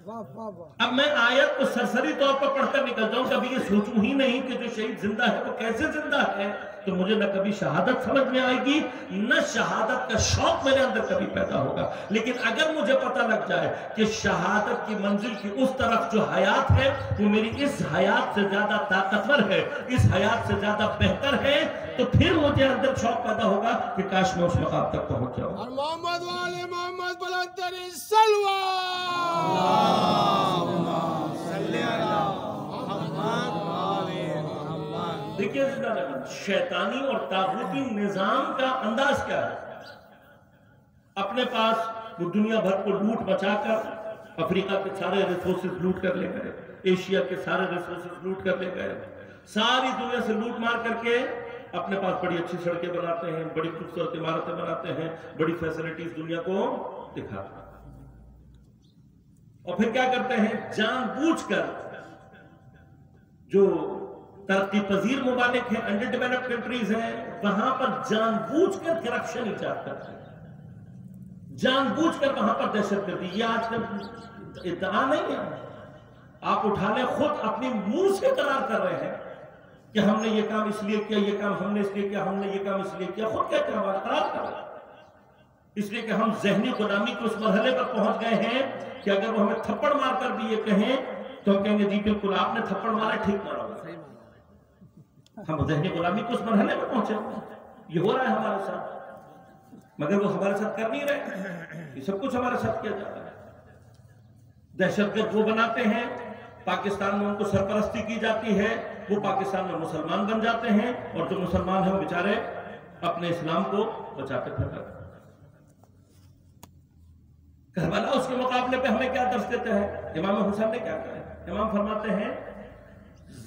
اب میں آیت کو سرسری طور پر پڑھ کر نکل جاؤں، کبھی یہ سوچوں ہی نہیں کہ جو شہید زندہ ہے وہ کیسے زندہ ہے، تو مجھے نہ کبھی شہادت سمجھ میں آئے گی، نہ شہادت کا شوق میرے اندر کبھی پیدا ہوگا. لیکن اگر مجھے پتہ لگ جائے کہ شہادت کی منزل کی اس طرف جو حیات ہے وہ میری اس حیات سے زیادہ طاقتور ہے، اس حیات سے زیادہ بہتر ہے، تو پھر مجھے اندر شوق پیدا ہوگا کہ کاش میں اس مقام تک پہنچ جاؤں. اور محمد والے محمد بلند ترین سلوہ. دیکھیے شیطانی اور طاغوتی نظام کا انداز کیا ہے؟ اپنے پاس وہ دنیا بھر کو لوٹ مچا کر افریقہ کے سارے ریسورسز لوٹ کر لے گئے، ایشیا کے سارے ریسورسز لوٹ کر لے گئے، ساری دنیا سے لوٹ مار کر کے اپنے پاس بڑی اچھی سڑکیں بناتے ہیں، بڑی خوبصورت عمارتیں بناتے ہیں، بڑی فیسلٹیز دنیا کو دکھاتے ہیں. اور پھر کیا کرتے ہیں؟ جان بوجھ کر جو ترقی پذیر ممالک ہیں، انڈر ڈیولپڈ کنٹریز ہیں، وہاں پر جان بوجھ کر کرپشن ایجاد کرتے ہیں، جان بوجھ کر وہاں پر دہشت گردی. یہ آج کل ادعا نہیں ہے، آپ اٹھا لیں، خود اپنی منہ سے اقرار کر رہے ہیں کہ ہم نے یہ کام اس لیے کیا، یہ کام ہم نے اس لیے کیا، ہم نے یہ کام اس لیے کیا. خود کہتے ہیں ہمارا قرار کر رہے ہیں، اس لیے کہ ہم ذہنی غلامی کے اس مرحلے پر پہنچ گئے ہیں کہ اگر وہ ہمیں تھپڑ مار کر بھی یہ کہیں تو ہم کہیں گے جی بالکل آپ نے تھپڑ مارا، ٹھیک مارا. ہم ذہنی غلامی کے اس مرحلے پر پہنچے ہوئے ہیں. یہ ہو رہا ہے ہمارے ساتھ، مگر وہ ہمارے ساتھ کر نہیں رہے. یہ سب کچھ ہمارے ساتھ کیا جا رہا ہے. دہشت گرد وہ بناتے ہیں، پاکستان میں ان کو سرپرستی کی جاتی ہے، وہ پاکستان میں مسلمان بن جاتے ہیں، اور جو مسلمان ہیں وہ بیچارے اپنے اسلام کو بچاتے پھرتے ہیں. کربلا اس کے مقابلے پہ ہمیں کیا درس دیتا ہے؟ امام حسین نے کیا کہا ہے؟ امام فرماتے ہیں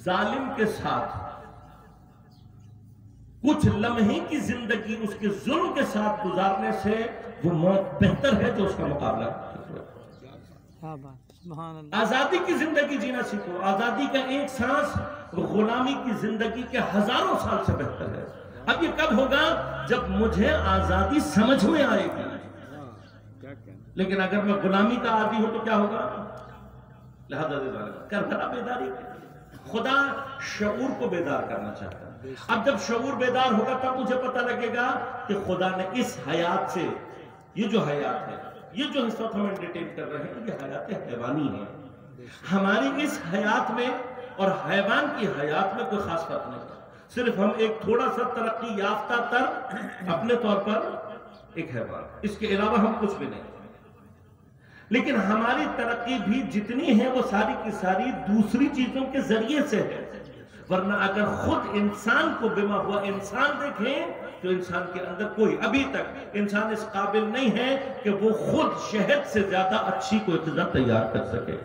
ظالم کے ساتھ کچھ لمحے کی زندگی اس کے ظلم کے ساتھ گزارنے سے وہ موت بہتر ہے جو اس کا مقابلہ. آزادی کی زندگی جینا سیکھو. آزادی کا ایک سانس غلامی کی زندگی کے ہزاروں سال سے بہتر ہے. اب یہ کب ہوگا؟ جب مجھے آزادی سمجھ میں آئے گی. لیکن اگر میں غلامی کا عادی ہوں تو کیا ہوگا؟ لہذا کربلا بیداری. خدا شعور کو بیدار کرنا چاہتا ہے. اب جب شعور بیدار ہوگا تب مجھے پتہ لگے گا کہ خدا نے اس حیات سے، یہ جو حیات ہے، یہ جو اس وقت ہم انٹرٹین کر رہے ہیں، یہ حیات حیوانی ہے. ہماری اس حیات میں اور حیوان کی حیات میں کوئی خاص فرق نہیں. صرف ہم ایک تھوڑا سا ترقی یافتہ تر اپنے طور پر ایک حیوان، اس کے علاوہ ہم کچھ بھی نہیں. لیکن ہماری ترقی بھی جتنی ہے وہ ساری کی ساری دوسری چیزوں کے ذریعے سے ہے. ورنہ اگر خود انسان کو بما ہوا انسان دیکھیں تو انسان کے اندر کوئی ابھی تک انسان اس قابل نہیں ہے کہ وہ خود شہد سے زیادہ اچھی کوئی غذا تیار کر سکے.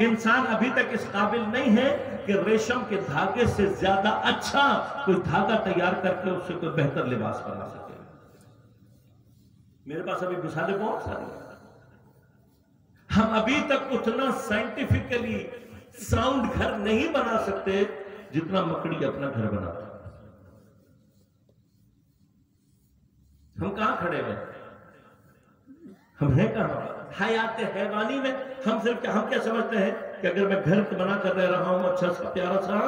انسان ابھی تک اس قابل نہیں ہے کہ ریشم کے دھاگے سے زیادہ اچھا کوئی دھاگا تیار کر کے اس سے کوئی بہتر لباس بنا سکے. میرے پاس ابھی مثالیں بہت ساری ہیں. ہم ابھی تک اتنا سائنٹیفکلی ساؤنڈ گھر نہیں بنا سکتے جتنا مکڑی اپنا گھر بناتا. ہم کہاں کھڑے ہیں؟ ہم ہیں کہاں؟ حیات حیوانی میں. ہم صرف ہم کیا سمجھتے ہیں کہ اگر میں گھر بنا کر رہ رہا ہوں اچھا سا پیارا سا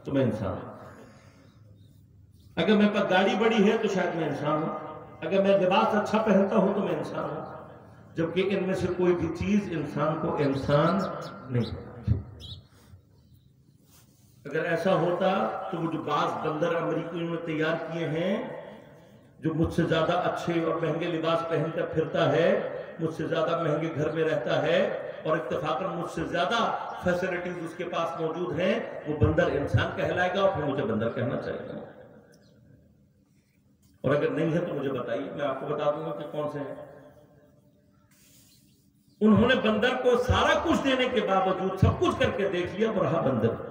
تو میں انسان ہوں. اگر میرے پاس گاڑی بڑی ہے تو شاید میں انسان ہوں. اگر میں لباس اچھا پہنتا ہوں تو میں انسان ہوں. جبکہ ان میں سے کوئی بھی چیز انسان کو انسان نہیں. اگر ایسا ہوتا تو وہ جو بعض بندر امریکیوں نے تیار کیے ہیں، جو مجھ سے زیادہ اچھے اور مہنگے لباس پہن کر پھرتا ہے، مجھ سے زیادہ مہنگے گھر میں رہتا ہے اور اتفاقاً مجھ سے زیادہ فیسلٹیز اس کے پاس موجود ہیں، وہ بندر انسان کہلائے گا اور پھر مجھے بندر کہنا چاہیے گا. اور اگر نہیں ہے تو مجھے بتائیے، میں آپ کو بتا دوں گا کہ کون سے ہیں. انہوں نے بندر کو سارا کچھ دینے کے باوجود سب کچھ کر کے دیکھ لیا اور رہا بندر.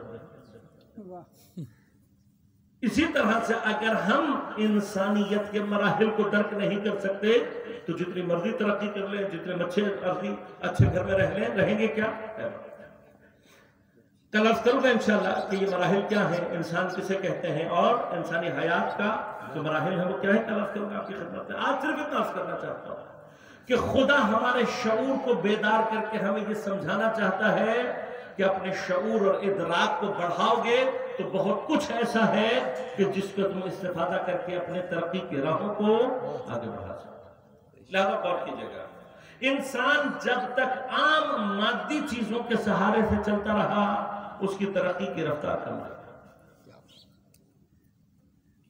اسی طرح سے اگر ہم انسانیت کے مراحل کو درک نہیں کر سکتے تو جتنی مرضی ترقی کر لیں، جتنے اچھے گھر میں رہیں گے کیا؟ کل عرض کروں گا انشاءاللہ کہ یہ مراحل کیا ہیں، انسان کسے کہتے ہیں اور انسانی حیات کا جو مراحل ہیں وہ کیا ہے. کل عرض کروں گا آپ کی خدمت میں. آج صرف اتنا عرض کرنا چاہتا ہوں کہ خدا ہمارے شعور کو بیدار کر کے ہمیں یہ سمجھانا چاہتا ہے کہ اپنے شعور اور ادراک کو بڑھاؤ گے تو بہت کچھ ایسا ہے کہ جس کو تم استفادہ کر کے اپنے ترقی کی راہوں کو آگے بڑھا سکتے. لہذا غور کیجیے گا، انسان جب تک عام مادی چیزوں کے سہارے سے چلتا رہا اس کی ترقی کی رفتار کم رہی.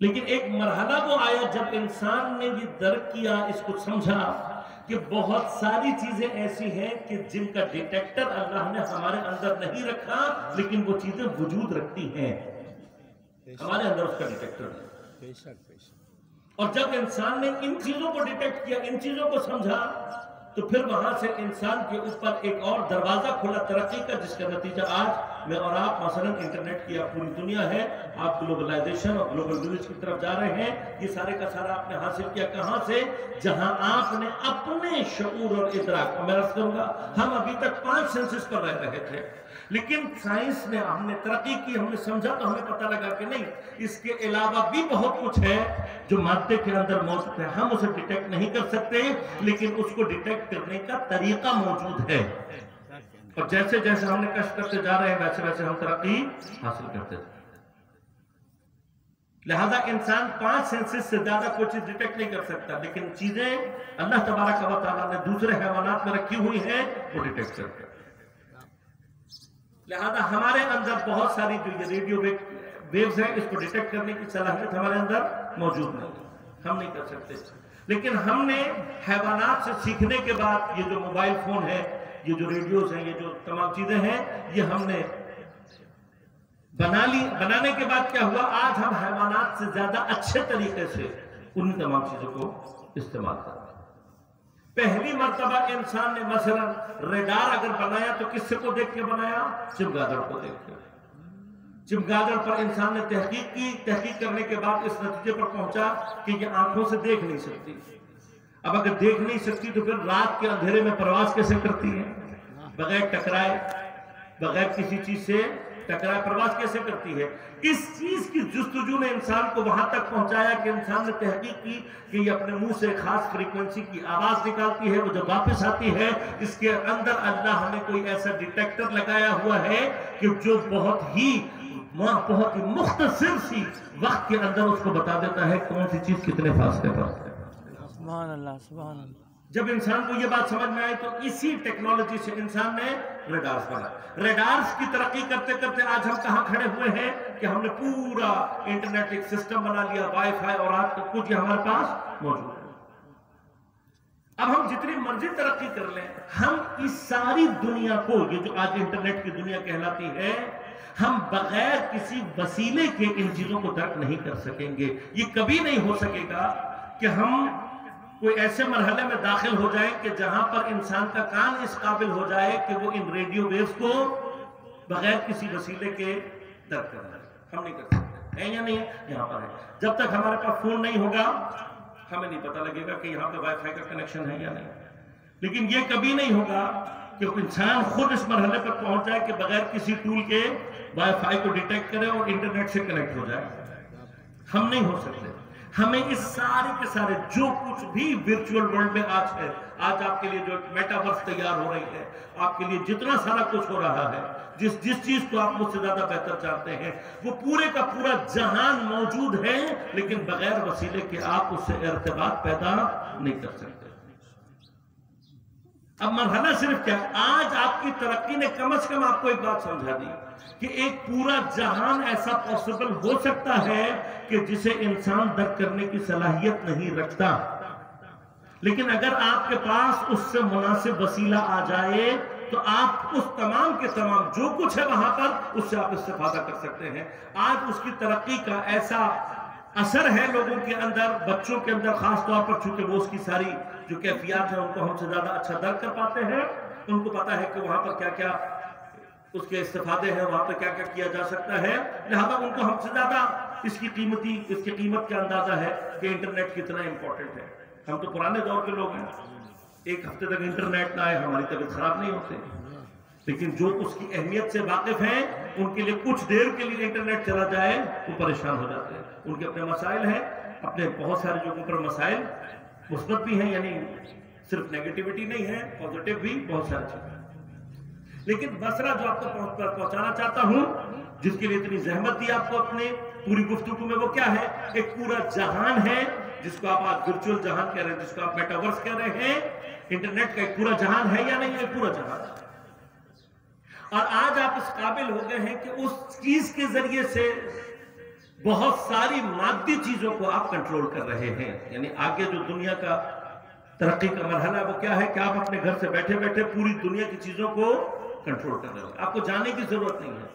لیکن ایک مرحلہ وہ آیا جب انسان نے یہ درک کیا، اس کو سمجھا کہ بہت ساری چیزیں ایسی ہیں کہ جن کا ڈیٹیکٹر اللہ نے ہمارے اندر نہیں رکھا لیکن وہ چیزیں وجود رکھتی ہیں. ہمارے اندر اس کا ڈیٹیکٹر ہے. اور جب انسان نے ان چیزوں کو ڈیٹیکٹ کیا، ان چیزوں کو سمجھا، تو پھر وہاں سے انسان کے اوپر ایک اور دروازہ کھلا ترقی کا، جس کا نتیجہ آج میں اور آپ مثلا انٹرنیٹ کی پوری دنیا ہے، آپ گلوبلائزیشن اور گلوبل ولیج کی طرف جا رہے ہیں. یہ سارے کا سارا آپ نے حاصل کیا کہاں سے؟ جہاں آپ نے اپنے شعور اور ادراک. میں عرض کروں گا ہم ابھی تک 5 سینسز پر رہ رہے تھے، لیکن سائنس نے، ہم نے ترقی کی، ہم نے سمجھا تو ہمیں پتہ لگا کہ نہیں، اس کے علاوہ بھی بہت کچھ ہے جو مادے کے اندر موجود ہے. ہم اسے ڈیٹیکٹ نہیں کر سکتے لیکن اس کو ڈیٹیکٹ کرنے کا طریقہ موجود ہے. اور جیسے جیسے ہم نے کشف کرتے جا رہے ہیں ویسے ویسے ہم ترقی حاصل کرتے ہیں. لہذا انسان 5 سینسز سے زیادہ کوئی چیز ڈیٹیکٹ نہیں کر سکتا، لیکن چیزیں اللہ تبارک و تعالیٰ نے دوسرے حیوانات میں رکھی ہوئی ہیں وہ ڈیٹیکٹ کرتے ہیں۔ لہذا ہمارے اندر بہت ساری جو یہ ریڈیو ویوز ہیں اس کو ڈیٹیکٹ کرنے کی صلاحیت ہمارے اندر موجود نہیں، ہم نہیں کر سکتے، لیکن ہم نے حیوانات سے سیکھنے کے بعد یہ جو موبائل فون ہے، یہ جو ریڈیوز ہیں، یہ جو تمام چیزیں ہیں، یہ ہم نے بنانے کے بعد کیا ہوا، آج ہم حیوانات سے زیادہ اچھے طریقے سے ان تمام چیزوں کو استعمال کرتے ہیں۔ پہلی مرتبہ انسان نے مثلا ریڈار اگر بنایا تو کس سے کو دیکھ کے بنایا؟ چمگادڑ کو دیکھ کے۔ چمگادڑ پر انسان نے تحقیق کی، تحقیق کرنے کے بعد اس نتیجے پر پہنچا کہ یہ آنکھوں سے دیکھ نہیں سکتی۔ اب اگر دیکھ نہیں سکتی تو پھر رات کے اندھیرے میں پرواز کیسے کرتی ہے؟ بغیر ٹکرائے، بغیر کسی چیز سے ٹکرائے پرواز کیسے کرتی ہے؟ اس چیز کی جستجو نے انسان کو وہاں تک پہنچایا کہ انسان نے تحقیق کی کہ یہ اپنے منہ سے خاص فریکوینسی کی آواز نکالتی ہے، وہ جب واپس آتی ہے اس کے اندر اللہ نے کوئی ایسا ڈیٹیکٹر لگایا ہوا ہے کہ جو بہت ہی مختصر سی وقت کے اندر اس کو بتا دیتا ہے کون سی چیز کتنے فاصلے پر ہے۔ سبحان اللہ، سبحان اللہ۔ جب انسان کو یہ بات سمجھ میں آئی تو اسی ٹیکنالوجی سے انسان نے ریڈارز بنا۔ ریڈارز کی ترقی کرتے کرتے آج ہم کہاں کھڑے ہوئے ہیں کہ ہم نے پورا انٹرنیٹ ایک سسٹم بنا لیا، وائی فائی اور آج تک کچھ ہمارے پاس موجود ہے۔ اب ہم جتنی مرضی ترقی کر لیں، ہم اس ساری دنیا کو، یہ جو آج انٹرنیٹ کی دنیا کہلاتی ہے، ہم بغیر کسی وسیلے کے ان چیزوں کو درک نہیں کر سکیں گے۔ یہ کبھی نہیں ہو سکے گا کہ ہم کوئی ایسے مرحلے میں داخل ہو جائیں کہ جہاں پر انسان کا کان اس قابل ہو جائے کہ وہ ان ریڈیو ویوز کو بغیر کسی وسیلے کے درک کر لیں۔ ہم نہیں کر سکتے، ہے یا نہیں ہے؟ یہاں پر ہے۔ جب تک ہمارے پاس فون نہیں ہوگا ہمیں نہیں پتہ لگے گا کہ یہاں پہ وائی فائی کا کنیکشن ہے یا نہیں۔ لیکن یہ کبھی نہیں ہوگا کہ انسان خود اس مرحلے پر پہنچ جائے کہ بغیر کسی ٹول کے وائی فائی کو ڈیٹیکٹ کرے اور انٹرنیٹ سے کنیکٹ ہو جائے۔ ہم نہیں ہو سکتے۔ ہمیں اس سارے کے سارے جو کچھ بھی ورچوئل ورلڈ میں آج ہے، آج آپ کے لیے جو میٹاورس تیار ہو رہی ہے، آپ کے لیے جتنا سارا کچھ ہو رہا ہے، جس چیز کو آپ مجھ سے زیادہ بہتر چاہتے ہیں، وہ پورے کا پورا جہان موجود ہے، لیکن بغیر وسیلے کے آپ اس سے ارتباط پیدا نہیں کر سکتے۔ اب مرحلہ صرف کیا، آج آپ کی ترقی نے کم از کم آپ کو ایک بات سمجھا دی کہ ایک پورا جہان ایسا پاسبل ہو سکتا ہے کہ جسے انسان درک کرنے کی صلاحیت نہیں رکھتا، لیکن اگر آپ کے پاس اس سے مناسب وسیلہ آ جائے تو آپ اس تمام کے تمام جو کچھ ہے وہاں پر اس سے آپ استفادہ کر سکتے ہیں۔ آج اس کی ترقی کا ایسا اثر ہے لوگوں کے اندر، بچوں کے اندر خاص طور پر، چونکہ وہ اس کی ساری جو کیفیات ہیں ان کو ہم سے زیادہ اچھا درک کر پاتے ہیں، ان کو پتا ہے کہ وہاں پر کیا کیا اس کے استفادے ہیں، وہاں پہ کیا کیا کیا جا سکتا ہے، لہذا ان کو ہم سے زیادہ اس کی قیمت کا اندازہ ہے کہ انٹرنیٹ کتنا امپورٹنٹ ہے۔ ہم تو پرانے دور کے لوگ ہیں، ایک ہفتے تک انٹرنیٹ نہ آئے ہماری طبیعت خراب نہیں ہوتی، لیکن جو اس کی اہمیت سے واقف ہیں ان کے لیے کچھ دیر کے لیے انٹرنیٹ چلا جائے وہ پریشان ہو جاتے ہیں۔ ان کے اپنے مسائل ہیں، اپنے بہت سارے جو اوپر مسائل مثبت بھی ہیں، یعنی صرف نیگیٹیوٹی نہیں ہے، پازیٹیو بھی بہت ساری چیزیں۔ لیکن مسئلہ جو آپ کو پہنچانا چاہتا ہوں، جس کے لیے اتنی زحمت دی آپ کو اپنے پوری گفتگو میں، وہ کیا ہے؟ ایک پورا جہان ہے جس کو آپ آج ورچوئل جہان کہہ رہے ہیں، جس کو آپ میٹاورس کہہ رہے ہیں۔ انٹرنیٹ کا ایک پورا جہان ہے یا نہیں ہے؟ پورا جہان ہے، اور آج آپ اس قابل ہو گئے ہیں کہ اس چیز کے ذریعے سے بہت ساری مادی چیزوں کو آپ کنٹرول کر رہے ہیں۔ یعنی آگے جو دنیا کا ترقی کا مرحلہ ہے وہ کیا ہے کہ آپ اپنے گھر سے بیٹھے بیٹھے پوری دنیا کی چیزوں کو کنٹرول کر رہے ہیں، آپ کو جانے کی ضرورت نہیں ہے۔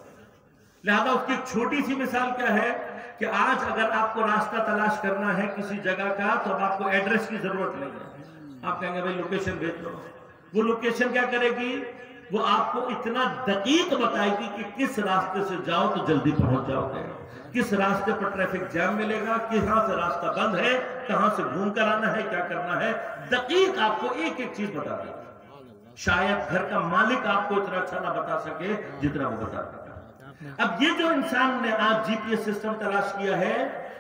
لہذا اس کی ایک چھوٹی سی مثال کیا ہے کہ آج اگر آپ کو راستہ تلاش کرنا ہے کسی جگہ کا تو اب آپ کو ایڈریس کی ضرورت نہیں ہے، آپ کہیں گے بھائی لوکیشن بھیج دو۔ وہ لوکیشن کیا کرے گی؟ وہ آپ کو اتنا دقیق بتائے گی کہ کس راستے سے جاؤ تو جلدی پہنچ جاؤ گے، کس راستے پر ٹریفک جام ملے گا، کہاں سے راستہ بند ہے، کہاں سے گھوم کر آنا ہے، کیا کرنا ہے، دقیق آپ کو ایک ایک چیز بتا دے گا۔ شاید گھر کا مالک آپ کو اتنا اچھا نہ بتا سکے جتنا وہ بتا سکتا۔ اب یہ جو انسان نے آج جی پی ایس سسٹم تلاش کیا ہے،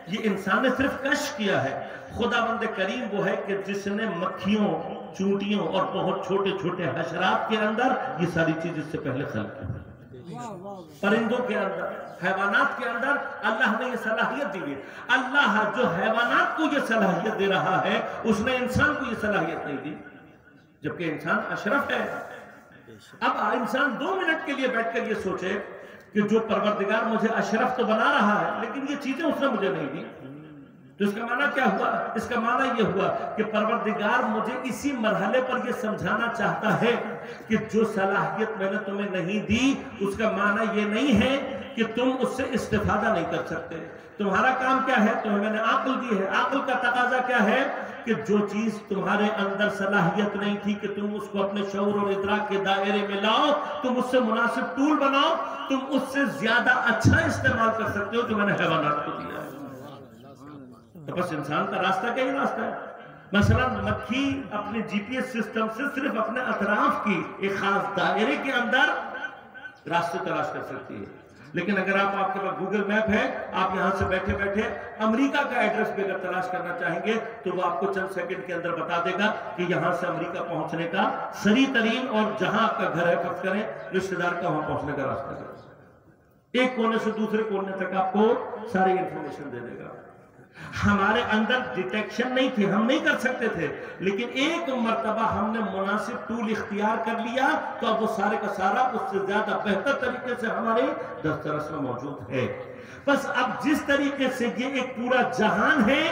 یہ انسان نے صرف کشف کیا ہے۔ خداوند کریم وہ ہے کہ جس نے مکھیوں، چونٹیوں اور بہت چھوٹے چھوٹے حشرات کے اندر یہ ساری چیز اس سے پہلے خلق کی۔ پرندوں کے اندر، حیوانات کے اندر اللہ نے یہ صلاحیت دی ہے۔ اللہ جو حیوانات کو یہ صلاحیت دے رہا ہے اس نے انسان کو یہ صلاحیت نہیں دی، جبکہ انسان اشرف ہے۔ اب انسان 2 منٹ کے لیے بیٹھ کر یہ سوچے کہ جو پروردگار مجھے اشرف تو بنا رہا ہے لیکن یہ چیزیں اس نے مجھے نہیں دی، تو اس کا معنی کیا ہوا؟ اس کا معنی یہ ہوا کہ پروردگار مجھے اسی مرحلے پر یہ سمجھانا چاہتا ہے کہ جو صلاحیت میں نے تمہیں نہیں دی اس کا معنی یہ نہیں ہے کہ تم اس سے استفادہ نہیں کر سکتے۔ تمہارا کام کیا ہے؟ تمہیں میں نے عقل دی ہے، عقل کا تقاضا کیا ہے کہ جو چیز تمہارے اندر صلاحیت نہیں تھی کہ تم اس کو اپنے شعور اور ادراک کے دائرے میں لاؤ، تم اس سے مناسب ٹول بناؤ، تم اس سے زیادہ اچھا استعمال کر سکتے ہو جو میں نے حیوانات کو دیا ہے۔ تو بس انسان کا راستہ کیا ہی راستہ ہے؟ مثلا مکھی اپنے جی پی ایس سسٹم سے صرف اپنے اطراف کی ایک خاص دائرے کے اندر راستے تلاش کر سکتی ہے، لیکن اگر آپ کے پاس گوگل میپ ہے، آپ یہاں سے بیٹھے بیٹھے امریکہ کا ایڈریس بھی اگر تلاش کرنا چاہیں گے تو وہ آپ کو چند سیکنڈ کے اندر بتا دے گا کہ یہاں سے امریکہ پہنچنے کا سری ترین اور جہاں آپ کا گھر ہے فرض کریں رشتہ دار کا وہاں پہنچنے کا راستہ ہے، ایک کونے سے دوسرے کونے تک آپ کو ساری انفارمیشن دے دے گا۔ ہمارے اندر ڈیٹیکشن نہیں تھی، ہم نہیں کر سکتے تھے، لیکن ایک مرتبہ ہم نے مناسب ٹول اختیار کر لیا تو اب وہ سارے کا سارا اس سے زیادہ بہتر طریقے سے ہمارے دسترس میں موجود ہے۔ بس اب جس طریقے سے یہ ایک پورا جہان ہے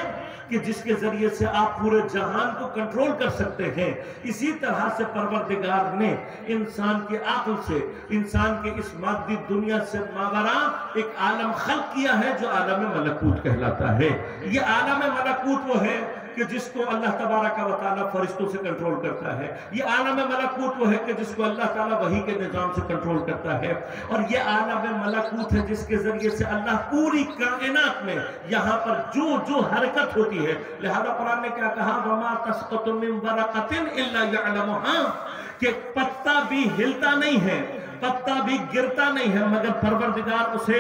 کہ جس کے ذریعے سے آپ پورے جہان کو کنٹرول کر سکتے ہیں، اسی طرح سے پروردگار نے انسان کے عقل سے، انسان کے اس مادی دنیا سے ماورا ایک عالم خلق کیا ہے جو عالم ملکوت کہلاتا ہے۔ یہ عالم ملکوت وہ ہے کہ جس کو اللہ تبارک و تعالیٰ فرشتوں سے کنٹرول کرتا ہے، یہ عالم ملکوت وہ ہے کہ جس کو اللہ تعالیٰ وحی کے نظام سے کنٹرول کرتا ہے، اور یہ عالم ملکوت ہے جس کے ذریعے سے اللہ پوری کائنات میں یہاں پر جو حرکت ہوتی ہے، لہذا قرآن نے کیا کہا وَمَا تَسْقُطُ مِن وَرَقَةٍ إِلَّا يَعْلَمُهَا، کہ پتا بھی ہلتا نہیں ہے، پتا بھی گرتا نہیں ہے مگر پروردگار اسے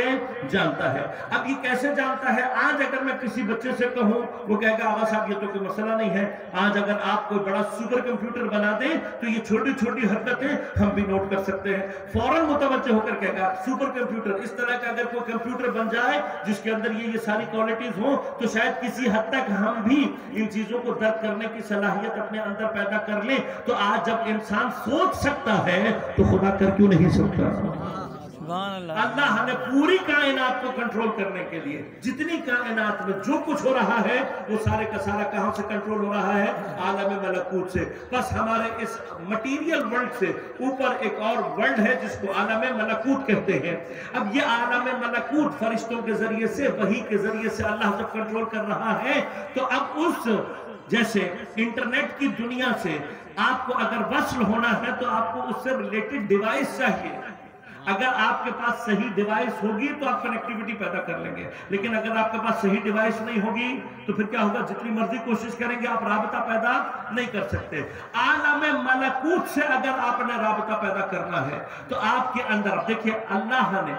جانتا ہے۔ اب یہ کیسے جانتا ہے؟ آج اگر میں کسی بچے سے کہوں، وہ کہے گا آغا صاحب یہ تو کوئی مسئلہ نہیں ہے، آج اگر آپ کوئی بڑا سپر کمپیوٹر بنا دیں تو یہ چھوٹی چھوٹی حرکتیں ہم بھی نوٹ کر سکتے ہیں۔ فوراً متوجہ ہو کر کہے گا سپر کمپیوٹر، اس طرح کا اگر کوئی کمپیوٹر بن جائے جس کے اندر یہ ساری کوالٹیز ہوں تو شاید کسی حد تک ہم بھی ان چیزوں کو درک کرنے کی صلاحیت اپنے اندر پیدا کر لیں۔ تو آج جب انسان سوچ سکتا ہے تو خدا کر کیوں نہیں سکتا؟ اللہ نے پوری کائنات کو کنٹرول کرنے کے لیے، جتنی کائنات میں جو کچھ ہو رہا ہے وہ سارے کا سارا کہاں سے کنٹرول ہو رہا ہے؟ عالم ملکوت سے۔ بس ہمارے اس مٹیریل ورلڈ سے اوپر ایک اور ورلڈ ہے جس کو عالم ملکوت کہتے ہیں۔ اب یہ عالم ملکوت فرشتوں کے ذریعے سے، وحی کے ذریعے سے اللہ جب کنٹرول کر رہا ہے تو اب اس جیسے انٹرنیٹ کی دنیا سے آپ کو اگر وصل ہونا ہے تو آپ کو اس سے ریلیٹڈ ڈیوائس چاہیے۔ اگر آپ کے پاس صحیح ڈیوائس ہوگی تو آپ کنیکٹیوٹی پیدا کر لیں گے، لیکن اگر آپ کے پاس صحیح ڈیوائس نہیں ہوگی تو پھر کیا ہوگا؟ جتنی مرضی کوشش کریں گے آپ رابطہ پیدا نہیں کر سکتے۔ عالم ملکوت سے اگر آپ نے رابطہ پیدا کرنا ہے تو آپ کے اندر دیکھیے اللہ نے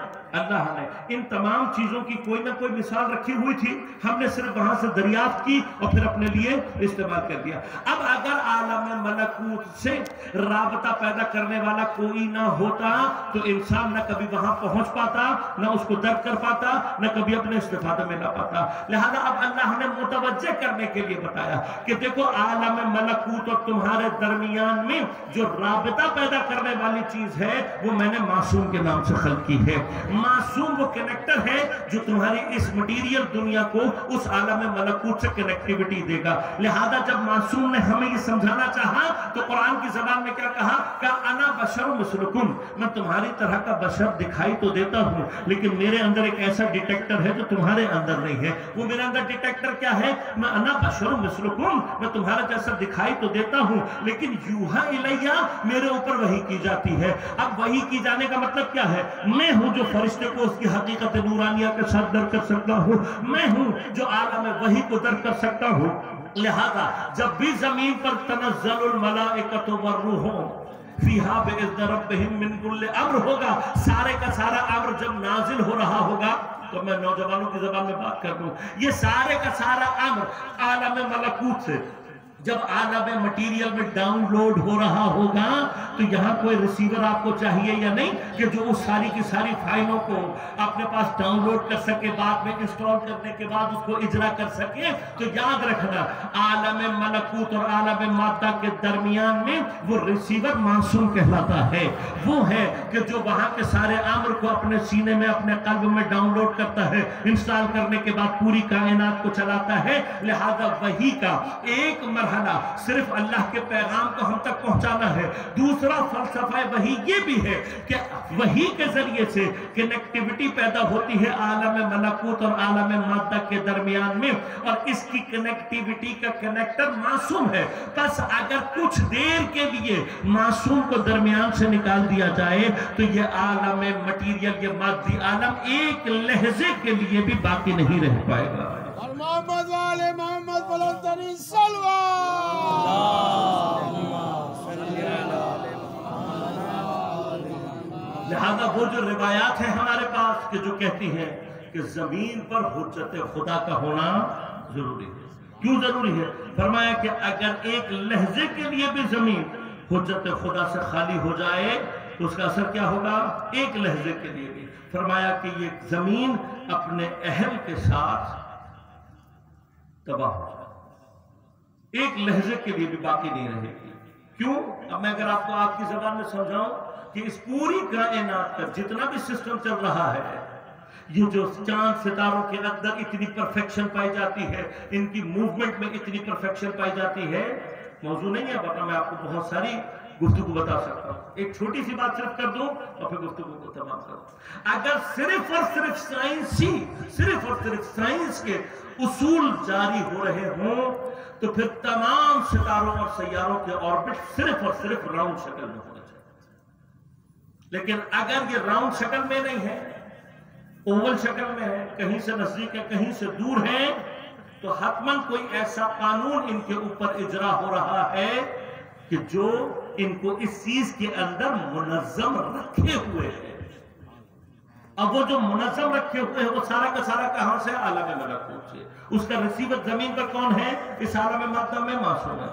ان تمام چیزوں کی کوئی نہ کوئی مثال رکھی ہوئی تھی، ہم نے صرف وہاں سے دریافت کی اور پھر اپنے لیے استعمال کر دیا۔ اب اگر عالم ملکوت سے رابطہ پیدا کرنے والا کوئی نہ ہوتا تو انسان نہ کبھی وہاں پہنچ پاتا، نہ اس کو درک کر پاتا، نہ کبھی اپنے استفادہ میں لا پاتا۔ لہذا اب اللہ نے متوجہ کرنے کے لیے بتایا کہ دیکھو عالم ملکوت اور تمہارے درمیان میں جو رابطہ پیدا کرنے والی چیز ہے وہ میں نے معصوم کے نام سے خلق کی ہے۔ معصوم وہ کنیکٹر ہے جو تمہاری اس مٹیریل دنیا کو اس عالم ملکوت سے کنیکٹیوٹی دے گا۔ لہذا جب معصوم نے ہمیں یہ سمجھانا چاہا تو قرآن کی زبان میں کیا کہا کہ انا بشر مثلکم، میں تمہاری طرح کا بشر دکھائی تو دیتا ہوں لیکن میرے اندر ایک ایسا ڈیٹیکٹر ہے جو تمہارے اندر نہیں ہے۔ وہ میرے اندر ڈیٹیکٹر کیا ہے؟ میں انا بشر مثلکم، میں تمہارا جیسا دکھائی تو دیتا ہوں لیکن یوحا الیہ، میرے اوپر وحی کی جاتی ہے۔ اب وحی کی جانے کا مطلب کیا ہے؟ میں ہوں جو فرشتے کو اس کی حقیقت نورانیہ کے ساتھ درک کر سکتا ہوں، میں ہوں جو عالم وحی کو درک کر سکتا ہوں۔ لہذا جب بھی زمین پر تنزل الملائکۃ والروح فیہا بإذن ربہم من کل امر ہوگا، سارے کا سارا امر جب نازل ہو رہا ہوگا تو میں نوجوانوں کی زبان میں بات کر دوں، یہ سارے کا سارا امر عالم ملکوت سے جب عالم مٹیریل میں ڈاؤن لوڈ ہو رہا ہوگا تو یہاں کوئی ریسیور آپ کو چاہیے یا نہیں کہ جو اس ساری کی ساری فائلوں کو اپنے پاس ڈاؤن لوڈ کر سکے، بعد میں انسٹال کرنے کے بعد اس کو اجرا کر سکے۔ تو یاد رکھنا عالم ملکوت اور عالم مادہ کے درمیان میں وہ ریسیور معصوم کہلاتا ہے، وہ ہے کہ جو وہاں کے سارے امر کو اپنے سینے میں اپنے قلب میں ڈاؤن لوڈ کرتا ہے، انسٹال کرنے کے بعد پوری کائنات کو چلاتا ہے۔ لہذا وحی کا ایک مرحلہ صرف اللہ کے پیغام کو ہم تک پہنچانا ہے، دوسرا فلسفہ وحی یہ بھی ہے کہ وحی کے ذریعے سے کنیکٹیوٹی پیدا ہوتی ہے عالم ملکوت اور عالم مادہ کے درمیان میں، اور اس کی کنیکٹیوٹی کا کنیکٹر معصوم ہے۔ بس اگر کچھ دیر کے لیے معصوم کو درمیان سے نکال دیا جائے تو یہ عالم مٹیریل، یہ مادی عالم ایک لحظے کے لیے بھی باقی نہیں رہ پائے گا۔ اور محمد والے محمد بلند ترین صلوات۔ لہذا وہ جو روایات ہیں ہمارے پاس کہ جو کہتی ہیں کہ زمین پر حجت خدا کا ہونا ضروری ہے۔ کیوں ضروری ہے؟ فرمایا کہ اگر ایک لحظے کے لیے بھی زمین حجت خدا سے خالی ہو جائے تو اس کا اثر کیا ہوگا؟ ایک لحظے کے لیے بھی۔ فرمایا کہ یہ زمین اپنے اہل کے ساتھ تباہ ہو جائے، ایک لحظے کے لیے بھی باقی نہیں رہے گی۔ کیوں؟ اب میں اگر آپ کو آپ کی زبان میں سمجھاؤں کہ اس پوری کائنات کا جتنا بھی سسٹم چل رہا ہے، یہ جو چاند ستاروں کے اندر اتنی پرفیکشن پائی جاتی ہے، ان کی موومنٹ میں اتنی پرفیکشن پائی جاتی ہے، موضوع نہیں ہے ورنہ میں آپ کو بہت ساری گفتگو بتا سکتا ہوں۔ ایک چھوٹی سی بات صرف کر دوں اور پھر گفتگو کو تمام کروں۔ اگر صرف اور صرف سائنس کے اصول جاری ہو رہے ہوں تو پھر تمام ستاروں اور سیاروں کے آربٹ صرف اور صرف راؤنڈ شکل میں ہونے چاہیے۔ لیکن اگر یہ راؤنڈ شکل میں نہیں ہے، اوول شکل میں ہے، کہیں سے نزدیک ہے کہیں سے دور ہے، تو حتماً کوئی ایسا قانون ان کے اوپر اجرا ہو رہا ہے کہ جو ان کو اس چیز کے اندر منظم رکھے ہوئے ہیں۔ اب وہ جو منظم رکھے ہوئے ہیں وہ سارا کا سارا کہاں سے؟ عالم ملکوت سے۔ اس کا ریسیور زمین پر کون ہے؟ اس عالم مادہ میں معصوم ہے۔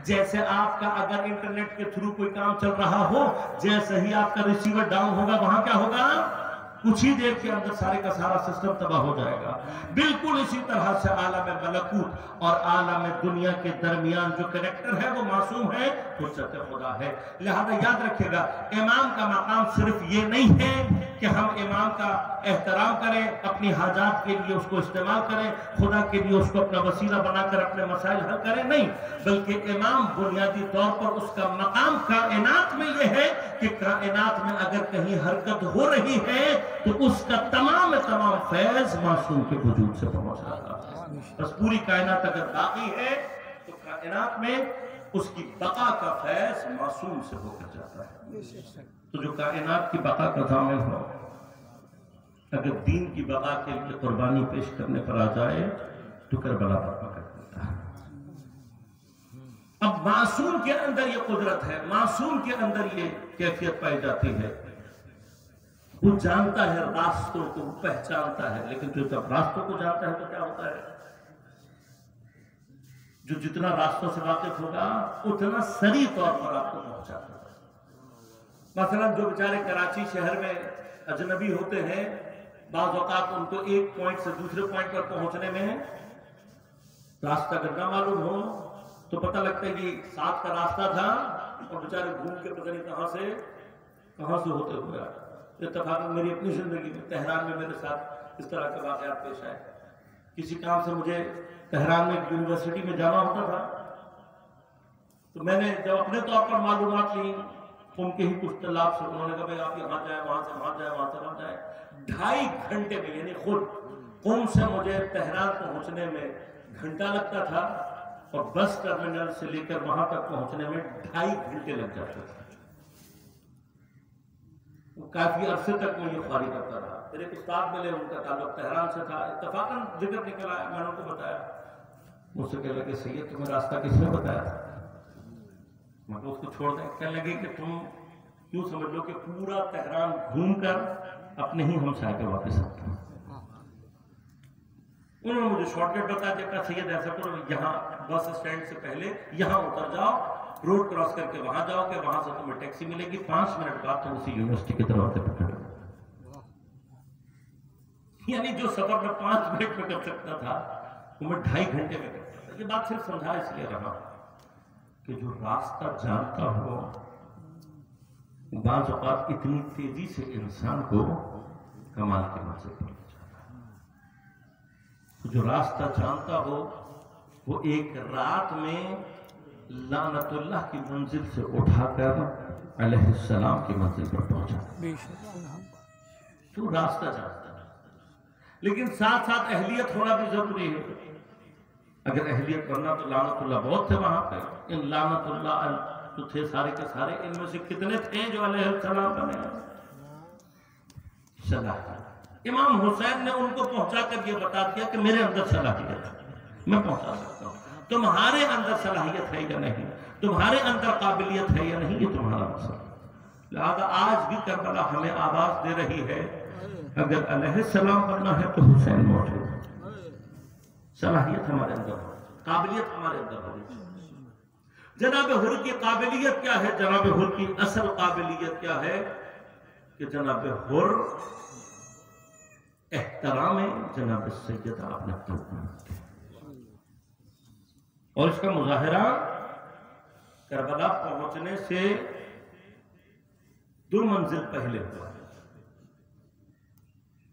جیسے آپ کا اگر انٹرنیٹ کے تھرو کوئی کام چل رہا ہو، جیسے ہی آپ کا ریسیور ڈاؤن ہوگا وہاں کیا ہوگا؟ کچھ ہی دیر کے اندر سارے کا سارا سسٹم تباہ ہو جائے گا۔ بالکل اسی طرح سے عالم ملکوت اور عالم دنیا کے درمیان جو کنیکٹر ہے وہ معصوم ہے، حجت خدا ہے۔ لہذا یاد رکھے گا امام کا مقام صرف یہ نہیں ہے کہ ہم امام کا احترام کریں، اپنی حاجات کے لیے اس کو استعمال کریں، خدا کے لیے اس کو اپنا وسیلہ بنا کر اپنے مسائل حل کریں، نہیں، بلکہ امام بنیادی طور پر اس کا مقام کائنات میں یہ ہے کہ کائنات میں اگر کہیں حرکت ہو رہی ہے تو اس کا تمام فیض معصوم کے وجود سے پہنچ رہا ہے۔ بس پوری کائنات اگر باقی ہے تو کائنات میں اس کی بقا کا فیض معصوم سے ہو کر جاتا ہے۔ تو جو کائنات کی بقا کا ضامن ہو، اگر دین کی بقا کے لیے قربانی پیش کرنے پر آ جائے تو کربلا برپا کر دیتا ہے۔ اب معصوم کے اندر یہ قدرت ہے، معصوم کے اندر یہ کیفیت پائی جاتی ہے، وہ جانتا ہے راستوں کو، پہچانتا ہے، لیکن جو جب راستوں کو جانتا ہے تو کیا ہوتا ہے؟ جو جتنا راستوں سے واقف ہوگا اتنا سریع طور پر آپ کو پہنچاتا ہے۔ مثلا جو بیچارے کراچی شہر میں اجنبی ہوتے ہیں، بعض اوقات ان کو ایک پوائنٹ سے دوسرے پوائنٹ پر پہنچنے میں راستہ اگر نہ معلوم ہو تو پتہ لگتا ہے کہ ساتھ کا راستہ تھا اور بیچارے گھوم کے پتہ نہیں کہاں سے ہوتے ہوئے آئے۔ اتفاقاً میری اپنی زندگی میں تہران میں میرے ساتھ اس طرح کے واقعات پیش آئے۔ کسی کام سے مجھے تہران میں ایک یونیورسٹی میں جانا ہوتا تھا، تو میں نے جب اپنے طور پر معلومات لی ان کے ہی کچھ طلاب سے، انہوں نے کہا بھائی آپ یہاں جائیں، وہاں سے وہاں جائیں، وہاں سے وہاں جائیں۔ 2.5 گھنٹے میں، یعنی خود قم سے مجھے تہران پہنچنے میں گھنٹہ لگتا تھا اور بس ٹرمینل سے لے کر وہاں تک پہنچنے میں 2.5 گھنٹے لگ جاتے تھے۔ کافی عرصے تک میں یہ خواری کرتا رہا۔ میرے ایک استاد ملے، ان کا تعلق تہران سے تھا، اتفاقاً ذکر نکل آیا، میں نے ان کو بتایا، مجھ سے کہنے لگے سید تمہیں راستہ کس نے بتایا؟ میں اس کو چھوڑ دیں، کہنے لگے کہ تم کیوں سمجھ لو کہ پورا تہران گھوم کر اپنے ہی ہمسائے پہ واپس آتے ہیں۔ انہوں نے مجھے شارٹ کٹ بتا دیا کہ سید ایسا کرو یہاں بس اسٹینڈ سے پہلے یہاں اتر جاؤ، روڈ کراس کر کے وہاں جاؤ کہ وہاں سے تمہیں ٹیکسی ملے گی، 5 منٹ بعد تم اسی یونیورسٹی کے دروازے پہ کھڑے ہو۔ یعنی جو سفر میں 5 منٹ میں کر سکتا تھا وہ میں 2.5 گھنٹے میں کرتا تھا۔ یہ بات صرف سمجھا اس لیے رہا کہ جو راستہ جانتا ہو بعض اوقات اتنی تیزی سے انسان کو کمال کے منزل پر لے جاتا ہے۔ جو راستہ جانتا ہو وہ ایک رات میں لعنت اللہ کی منزل سے اٹھا کر علیہ السلام کی منزل پر پہنچا۔ تو راستہ جانتا ہے، لیکن ساتھ ساتھ اہلیت ہونا بھی ضروری ہے۔ اگر اہلیت بننا تو لعنت اللہ بہت تھے وہاں پہ، ان لعنت اللہ تو تھے سارے کے سارے، ان میں سے کتنے تھے جو علیہ السلام بنے؟ صلاحیت۔ امام حسین نے ان کو پہنچا کر یہ بتا دیا کہ میرے اندر صلاحیت ہے، میں پہنچا سکتا ہوں، تمہارے اندر صلاحیت ہے یا نہیں، تمہارے اندر قابلیت ہے یا نہیں، یہ تمہارا مسئلہ۔ لہذا آج بھی کربلا ہمیں آواز دے رہی ہے اگر علیہ السلام بننا ہے تو حسین موجود ہے، صلاحیت ہمارے اندر ہو، قابلیت ہمارے اندر ہو۔ جناب حر کی قابلیت کیا ہے؟ جناب حر کی اصل قابلیت کیا ہے کہ جناب حر احترام جناب سیدہ اپنے قلب میں رکھتے ہیں، اور اس کا مظاہرہ کربلا پہنچنے سے 2 منزل پہلے ہوا ہے۔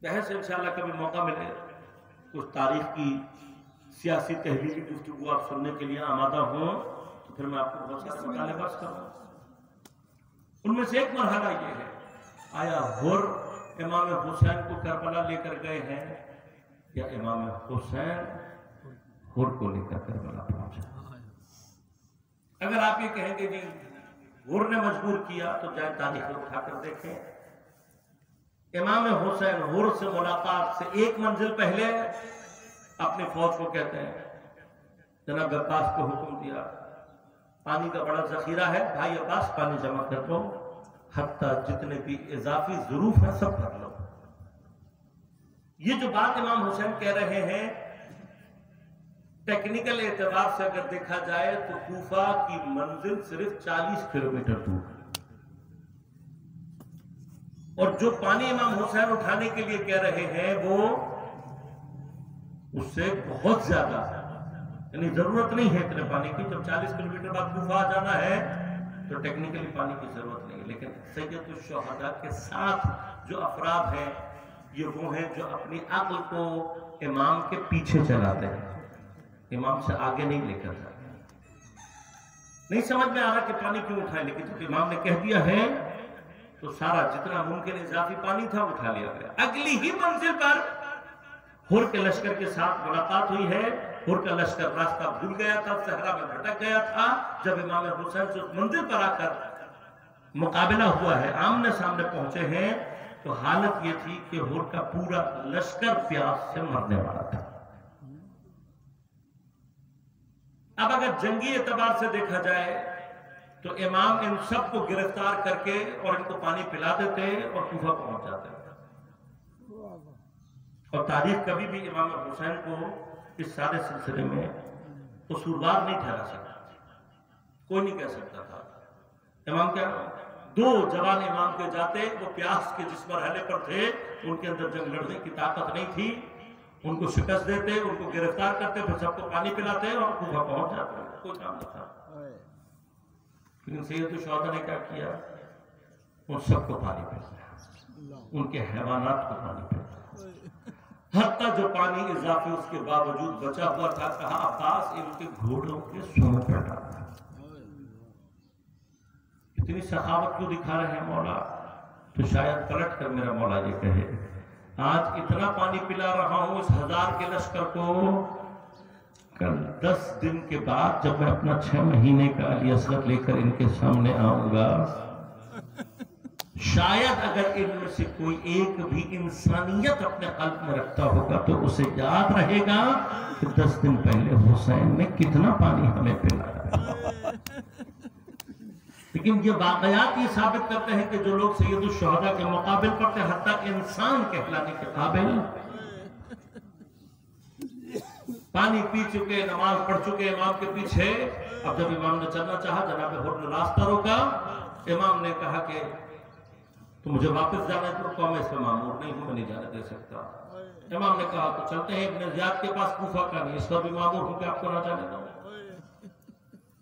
بحث انشاءاللہ کبھی موقع ملے، کچھ تاریخ کی سیاسی تحلیلی گفتگو آپ سننے کے لیے آمادہ ہوں تو پھر میں آپ کو بہت سارے مطالعے بس کروں۔ ان میں سے ایک مرحلہ یہ ہے، آیا حر امام حسین کو کربلا لے کر گئے ہیں یا امام حسین حر کو لے کر کربلا پہنچا؟ اگر آپ یہ کہیں گے جی حر نے مجبور کیا تو جائے تاریخ اٹھا کر دیکھیں، امام حسین حر سے ملاقات سے 1 منزل پہلے اپنی فوج کو کہتے ہیں، جناب عباس کو حکم دیا پانی کا بڑا ذخیرہ ہے، بھائی عباس پانی جمع کر دو، حتیٰ جتنے بھی اضافی ظروف ہیں سب کر لو۔ یہ جو بات امام حسین کہہ رہے ہیں ٹیکنیکل اعتبار سے اگر دیکھا جائے تو کوفہ کی منزل صرف 40 کلومیٹر دور ہے، اور جو پانی امام حسین اٹھانے کے لیے کہہ رہے ہیں وہ اس سے بہت زیادہ ہے، یعنی ضرورت نہیں ہے اتنے پانی کی۔ جب 40 کلومیٹر بعد کوفہ آ جانا ہے تو ٹیکنیکلی پانی کی ضرورت نہیں ہے، لیکن سید الشہداء کے ساتھ جو افراد ہیں یہ وہ ہیں جو اپنی عقل کو امام کے پیچھے چلاتے ہیں، امام سے آگے نہیں لے کر جاتے۔ نہیں سمجھ میں آ رہا کہ پانی کیوں اٹھائے، لیکن جب امام نے کہہ دیا ہے تو سارا جتنا ممکن اضافی پانی تھا اٹھا لیا گیا۔ اگلی ہی منزل پر حر کے لشکر کے ساتھ ملاقات ہوئی ہے، حر کا لشکر راستہ بھول گیا تھا، صحرا میں بھٹک گیا تھا۔ جب امام حسین سے اس منزل پر آ کر مقابلہ ہوا ہے، آمنے سامنے پہنچے ہیں، تو حالت یہ تھی کہ حر کا پورا لشکر پیاس سے مرنے والا تھا۔ اب اگر جنگی اعتبار سے دیکھا جائے تو امام ان سب کو گرفتار کر کے اور ان کو پانی پلا دیتے اور کوفہ پہنچ جاتے، اور تاریخ کبھی بھی امام حسین کو اس سارے سلسلے میں قصوروار نہیں ٹھہرا سکتا، کوئی نہیں کہہ سکتا تھا۔ امام کیا 2 جوان امام کے جاتے، وہ پیاس کے جس مرحلے پر تھے ان کے اندر جنگ لڑنے کی طاقت نہیں تھی، ان کو شکست دیتے، ان کو گرفتار کرتے، پھر سب کو پانی پلاتے اور کوفہ پہنچ جاتے، کوئی کام نہ تھا۔ لیکن سید الشہداء نے کیا کیا؟ ان سب کو پانی پلایا، ان کے حیوانات کو پانی پلایا، حتیٰ جو پانی اضافی اس کے باوجود بچا ہوا تھا، کہا عباس ان کے گھوڑوں کے سونوں پر ڈالا۔ اتنی سخاوت کیوں دکھا رہے ہیں مولا؟ تو شاید پلٹ کر میرا مولا یہ کہے آج اتنا پانی پلا رہا ہوں اس 1000 کے لشکر کو، کل 10 دن کے بعد جب میں اپنا 6 مہینے کا علی اصغر لے کر ان کے سامنے آؤں گا، شاید اگر ان میں سے کوئی ایک بھی انسانیت اپنے قلب میں رکھتا ہوگا تو اسے یاد رہے گا کہ 10 دن پہلے حسین نے کتنا پانی ہمیں پلایا۔ لیکن یہ واقعات یہ ثابت کرتے ہیں کہ جو لوگ سید الشہداء کے مقابل پر تھے، حتیٰ انسان کہلانے کے قابل پانی پی چکے، نماز پڑھ چکے امام کے پیچھے. اب جب امام نے چلنا چاہا، جناب حر نے راستہ روکا. امام نے کہا کہ تو مجھے واپس جانا ہے، تو رکو میں اس پہ معمور نہیں ہوں، میں نہیں جانے دے سکتا. امام نے کہا تو چلتے ہیں ابن زیاد کے پاس، کوفہ کا نہیں، اس پر بھی معمور ہوں کہ آپ کو نہ جانے دوں.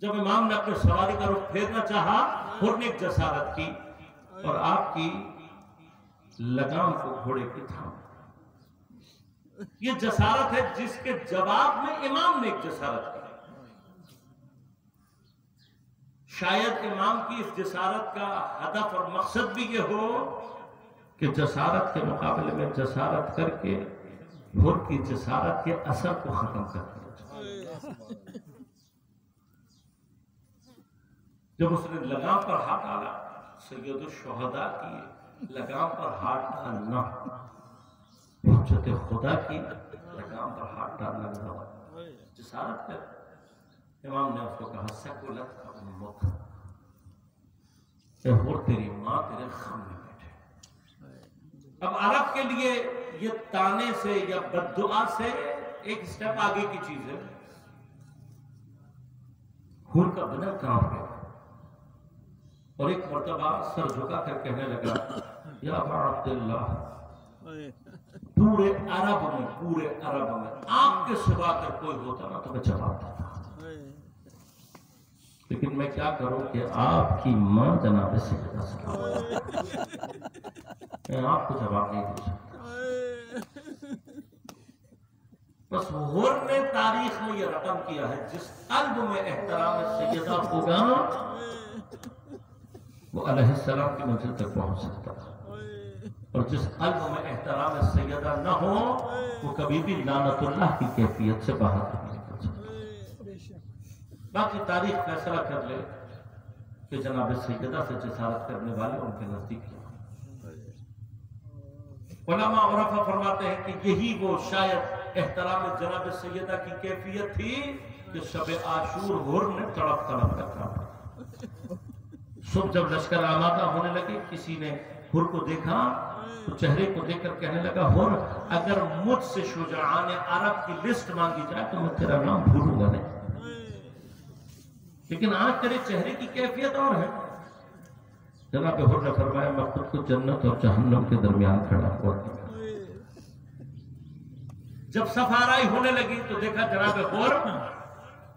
جب امام نے اپنے سواری کا رخ پھیرنا چاہا، حر نے ایک جسارت کی اور آپ کی لگام کو گھوڑے کی تھام. یہ جسارت ہے جس کے جواب میں امام نے ایک جسارت کی. شاید امام کی اس جسارت کا ہدف اور مقصد بھی یہ ہو کہ جسارت کے مقابلے میں جسارت کر کے حر کی جسارت کے اثر کو ختم کر دیا. جب اس نے لگام پر ہاتھ ڈالا، سید الشہداء کی لگام پر ہاتھ ڈالنا حجت خدا کی لگام پر ہاتھ ڈالنا گزرا جسارت کر. امام نے اس کو کہا سکولت امک، اے حر تیری ماں تیرے خم میں بیٹھے. اب عرب کے لیے یہ تانے سے یا بددعا سے ایک سٹیپ آگے کی چیز ہے. حر کا بدن کانپ گیا اور ایک مرتبہ سر جھکا کر کہنے لگا یا ابا عبداللہ، پورے عرب میں آپ کے سوا اگر کوئی ہوتا نا تو میں جواب دیتا، لیکن میں کیا کروں کہ آپ کی ماں جناب سیدہ میں آپ کو جواب نہیں دے سکتا. بس حر نے تاریخ میں یہ رقم کیا ہے، جس قلب میں احترام سیدہ ہوگا وہ علیہ السلام کی منزل تک پہنچ سکتا ہے، اور جس قلب میں احترام سیدہ نہ ہو وہ کبھی بھی لعنت اللہ کی کیفیت سے باہر نہیں نکل سکتا. باقی تاریخ فیصلہ کر لے کہ جناب سیدہ سے جسارت کرنے والے ان کے نزدیک ہیں. علماء عرفہ فرماتے ہیں کہ یہی وہ شاید احترام جناب سیدہ کی کیفیت تھی کہ شب عاشور حر نے تڑپ تڑپ کر کہا. صبح جب لشکر آمادہ ہونے لگے، کسی نے حر کو دیکھا تو چہرے کو دیکھ کر کہنے لگا حر اگر مجھ سے شجاعان عرب کی لسٹ مانگی جائے تو میں تیرا نام بھولوں گا نہیں، لیکن آج تیرے چہرے کی کیفیت اور ہے. جناب حر نے فرمایا میں خود کو جنت اور جہنم کے درمیان کھڑا ہوا. جب صف آرائی ہونے لگی تو دیکھا جناب حر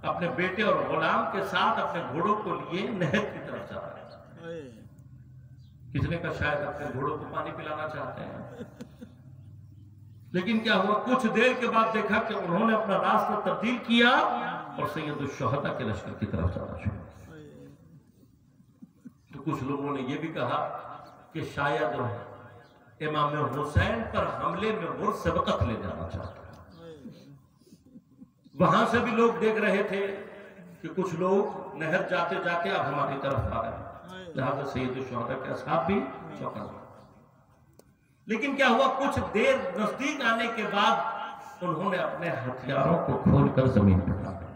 اپنے بیٹے اور غلام کے ساتھ اپنے گھوڑوں کو لیے نہر کی طرف جا رہے ہیں. کس نے کہا شاید اپنے گھوڑوں کو پانی پلانا چاہتے ہیں، لیکن کیا ہوا کچھ دیر کے بعد دیکھا کہ انہوں نے اپنا راستہ تبدیل کیا اور سید الشہداء کے لشکر کی طرف جانا شروع. تو کچھ لوگوں نے یہ بھی کہا کہ شاید امام حسین پر حملے میں حر سبقت لے جانا چاہتا ہے. وہاں سے بھی لوگ دیکھ رہے تھے کہ کچھ لوگ نہر جاتے جاتے اب ہماری طرف آ رہے ہیں، لہذا سید الشہداء کے اصحاب بھی چوکا ہوئے. لیکن کیا ہوا کچھ دیر نزدیک آنے کے بعد انہوں نے اپنے ہتھیاروں کو کھول کر زمین پر ڈال دیا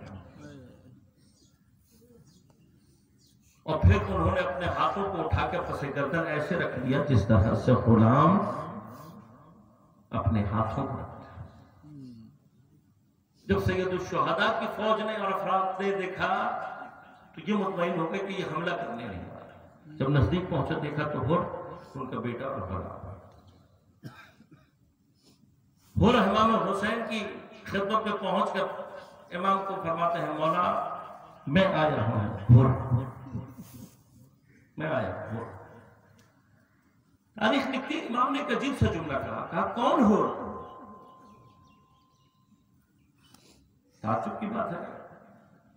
اور پھر انہوں نے اپنے ہاتھوں کو اٹھا کے پس گردن ایسے رکھ لیا جس طرح سے غلام اپنے ہاتھوں کو. جب سید الشہداء کی فوج نے اور افراد نے دیکھا تو یہ مطمئن ہو گئے کہ یہ حملہ کرنے نہیں والا. جب نزدیک پہنچا دیکھا تو حر ان کا بیٹا اور غلام. حر امام حسین کی خدمت میں پہنچ کر امام کو فرماتے ہیں مولا میں آیا ہوں حر، میں آیا ہوں. تاریخ لکھتی امام نے ایک عجیب سا جملہ کہا کون حر؟ تعجب کی بات ہے،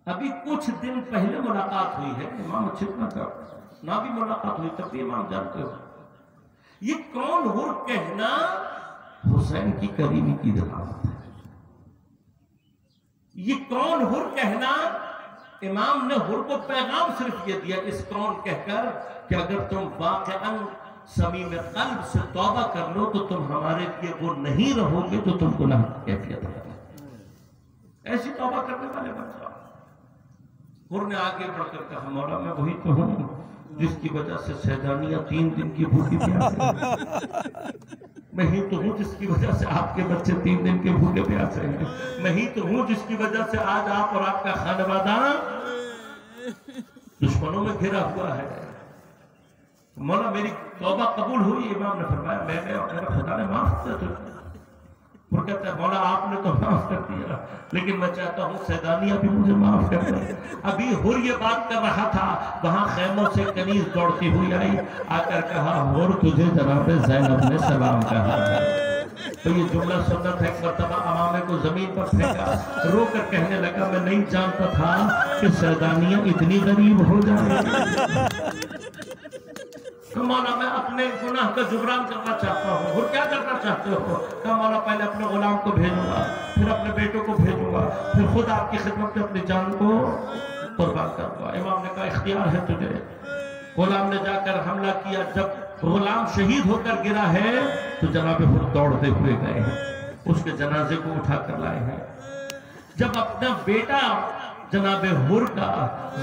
ابھی کچھ دن پہلے ملاقات ہوئی ہے. امام اچھے نہ بھی ملاقات ہوئی تب بھی امام جانتے ہو یہ کون حر کہنا حسین کی کریمی کی دلالت ہے. یہ کون حر کہنا امام نے حر کو پیغام صرف یہ دیا اس کون کہہ کر کہ اگر تم واقعاً صمیم قلب سے توبہ کر لو تو تم ہمارے لیے وہ نہیں رہو گے تو تم گناہ کی کیفیت ہے. ایسی توبہ کرنے والے بن جاؤ. حر نے آگے بڑھ کر کہا مولا میں وہی تو ہوں جس کی وجہ سے سیدانیہ 3 دن کی بھوکی پیاسے میں ہی تو ہوں جس کی وجہ سے آپ کے بچے 3 دن کے بھوکے پیاسے ہیں، میں ہی تو ہوں جس کی وجہ سے آج آپ اور آپ کا خانوادہ دشمنوں میں گھرا ہوا ہے۔ مولا میری توبہ قبول ہوئی، امام نے فرمایا میں نے اور میرا خدا نے معاف کیا تجھے۔ وہ کہتا ہے مولا آپ نے تو معاف کر دیا، لیکن میں چاہتا ہوں سیدانیہ بھی مجھے معاف کر دے۔ ابھی حر یہ بات کر رہا تھا، وہاں خیموں سے کنیز دوڑتی ہوئی آئی، آ کر کہا حر تجھے جناب زینب نے سلام کہا ہے۔ تو یہ جملہ سنت ہے، ایک مرتبہ امامے کو زمین پر پھینکا، رو کر کہنے لگا میں نہیں جانتا تھا کہ سیدانیہ اتنی غریب ہو جائے گی۔ کہ مولا میں اپنے گناہ کا جبران کرنا چاہتا ہوں۔ اور کیا کرنا چاہتے ہو؟ کہ مولا پہلے اپنے غلام کو بھیجوں گا، پھر اپنے بیٹوں کو بھیجوں گا، پھر خود آپ کی خدمت میں اپنی جان کو قربان کروں گا۔ امام نے کہا اختیار ہے تجھے۔ غلام نے جا کر حملہ کیا، جب غلام شہید ہو کر گرا ہے تو جناب حر دوڑتے ہوئے گئے ہیں، اس کے جنازے کو اٹھا کر لائے ہیں۔ جب اپنا بیٹا جناب حر کا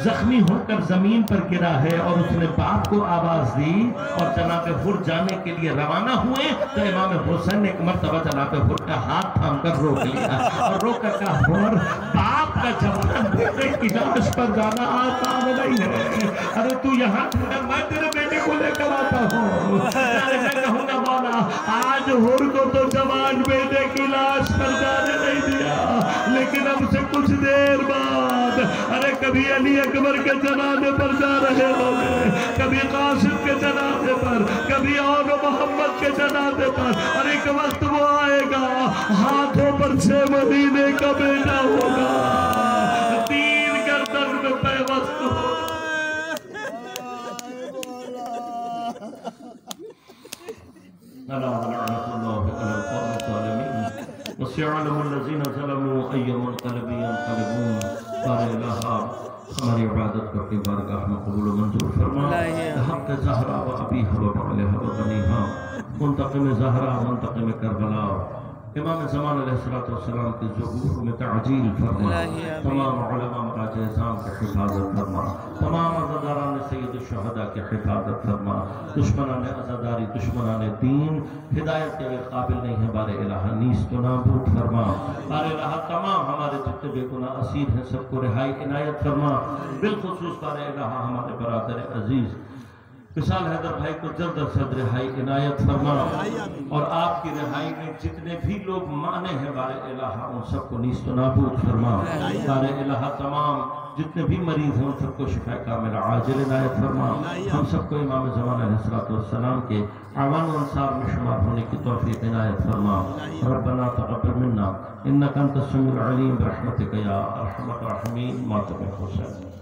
زخمی ہو کر زمین پر گرا ہے اور اس نے باپ کو آواز دی اور جناب حر جانے کے لیے روانہ ہوئے تو امام حسین نے ایک مرتبہ جناب حر کا ہاتھ تھام کر روک لیا اور روک کر کہا حر باپ کا جوان بیٹے کی لاش پر جانا آسان نہیں ہے، ارے تو یہاں میں تیرے بیٹے کو لے کر آتا ہوں۔ میں کہوں گا مولا آج حر کو تو جوان بیٹے کی لاش پر جانے نہیں دیا، لیکن اب سے کچھ دیر بعد ارے کبھی علی اکبر کے جنازے پر جا رہے ہوں گے، کبھی قاسم کے جنازے پر، کبھی اور محمد کے جنازے پر، اور ایک وقت وہ آئے گا ہاتھوں پر 6 مدینے کا بیٹا ہوگا، 3 گردن میں پیوست ہوگا۔ وَسَيَعْلَمُ الَّذِينَ ظَلَمُوا أَيَّ مُنقَلِبٍ يَنقَلِبُونَ۔ بارے الہا ہماری عبادت کو اپنی بارگاہ میں قبول و منظور فرما، حق زہرا و ابیہا و بعلہا و بنیہا، منتقم زہرا و منتقم کربلا، امام زمان علیہ السلام کے ظہور میں تعجیل فرما، تمام علماء مراجع اعظام کی حفاظت فرما، تمام عزاداران سید الشہداء کی حفاظت فرما، دشمنان عزاداری دشمنان دین ہدایت کے قابل نہیں ہے بارے الہا نیست و نابود فرما، بارے الہا تمام ہمارے جتنے بے گناہ اسیر ہیں سب کو رہائی عنایت فرما، بالخصوص بارے الہا ہمارے برادر عزیز وصال حیدر بھائی کو جلد از جلد رہائی عنایت فرما، اور آپ کی رہائی میں جتنے بھی لوگ مانے ہیں بارے الہا ان سب کو نیست و نابود فرما، بارے الہا تمام جتنے بھی مریض ہیں ان سب کو شفا کامل عاجل عنایت فرما، ہم سب کو امام زمان علیہ السلام کے اعوان و انصار میں شمار ہونے کی توفیق عنایت فرما۔ ربنا تقبل منا انک انت السمیع العلیم برحمتک یا ارحم الراحمین۔ ماتم حسین۔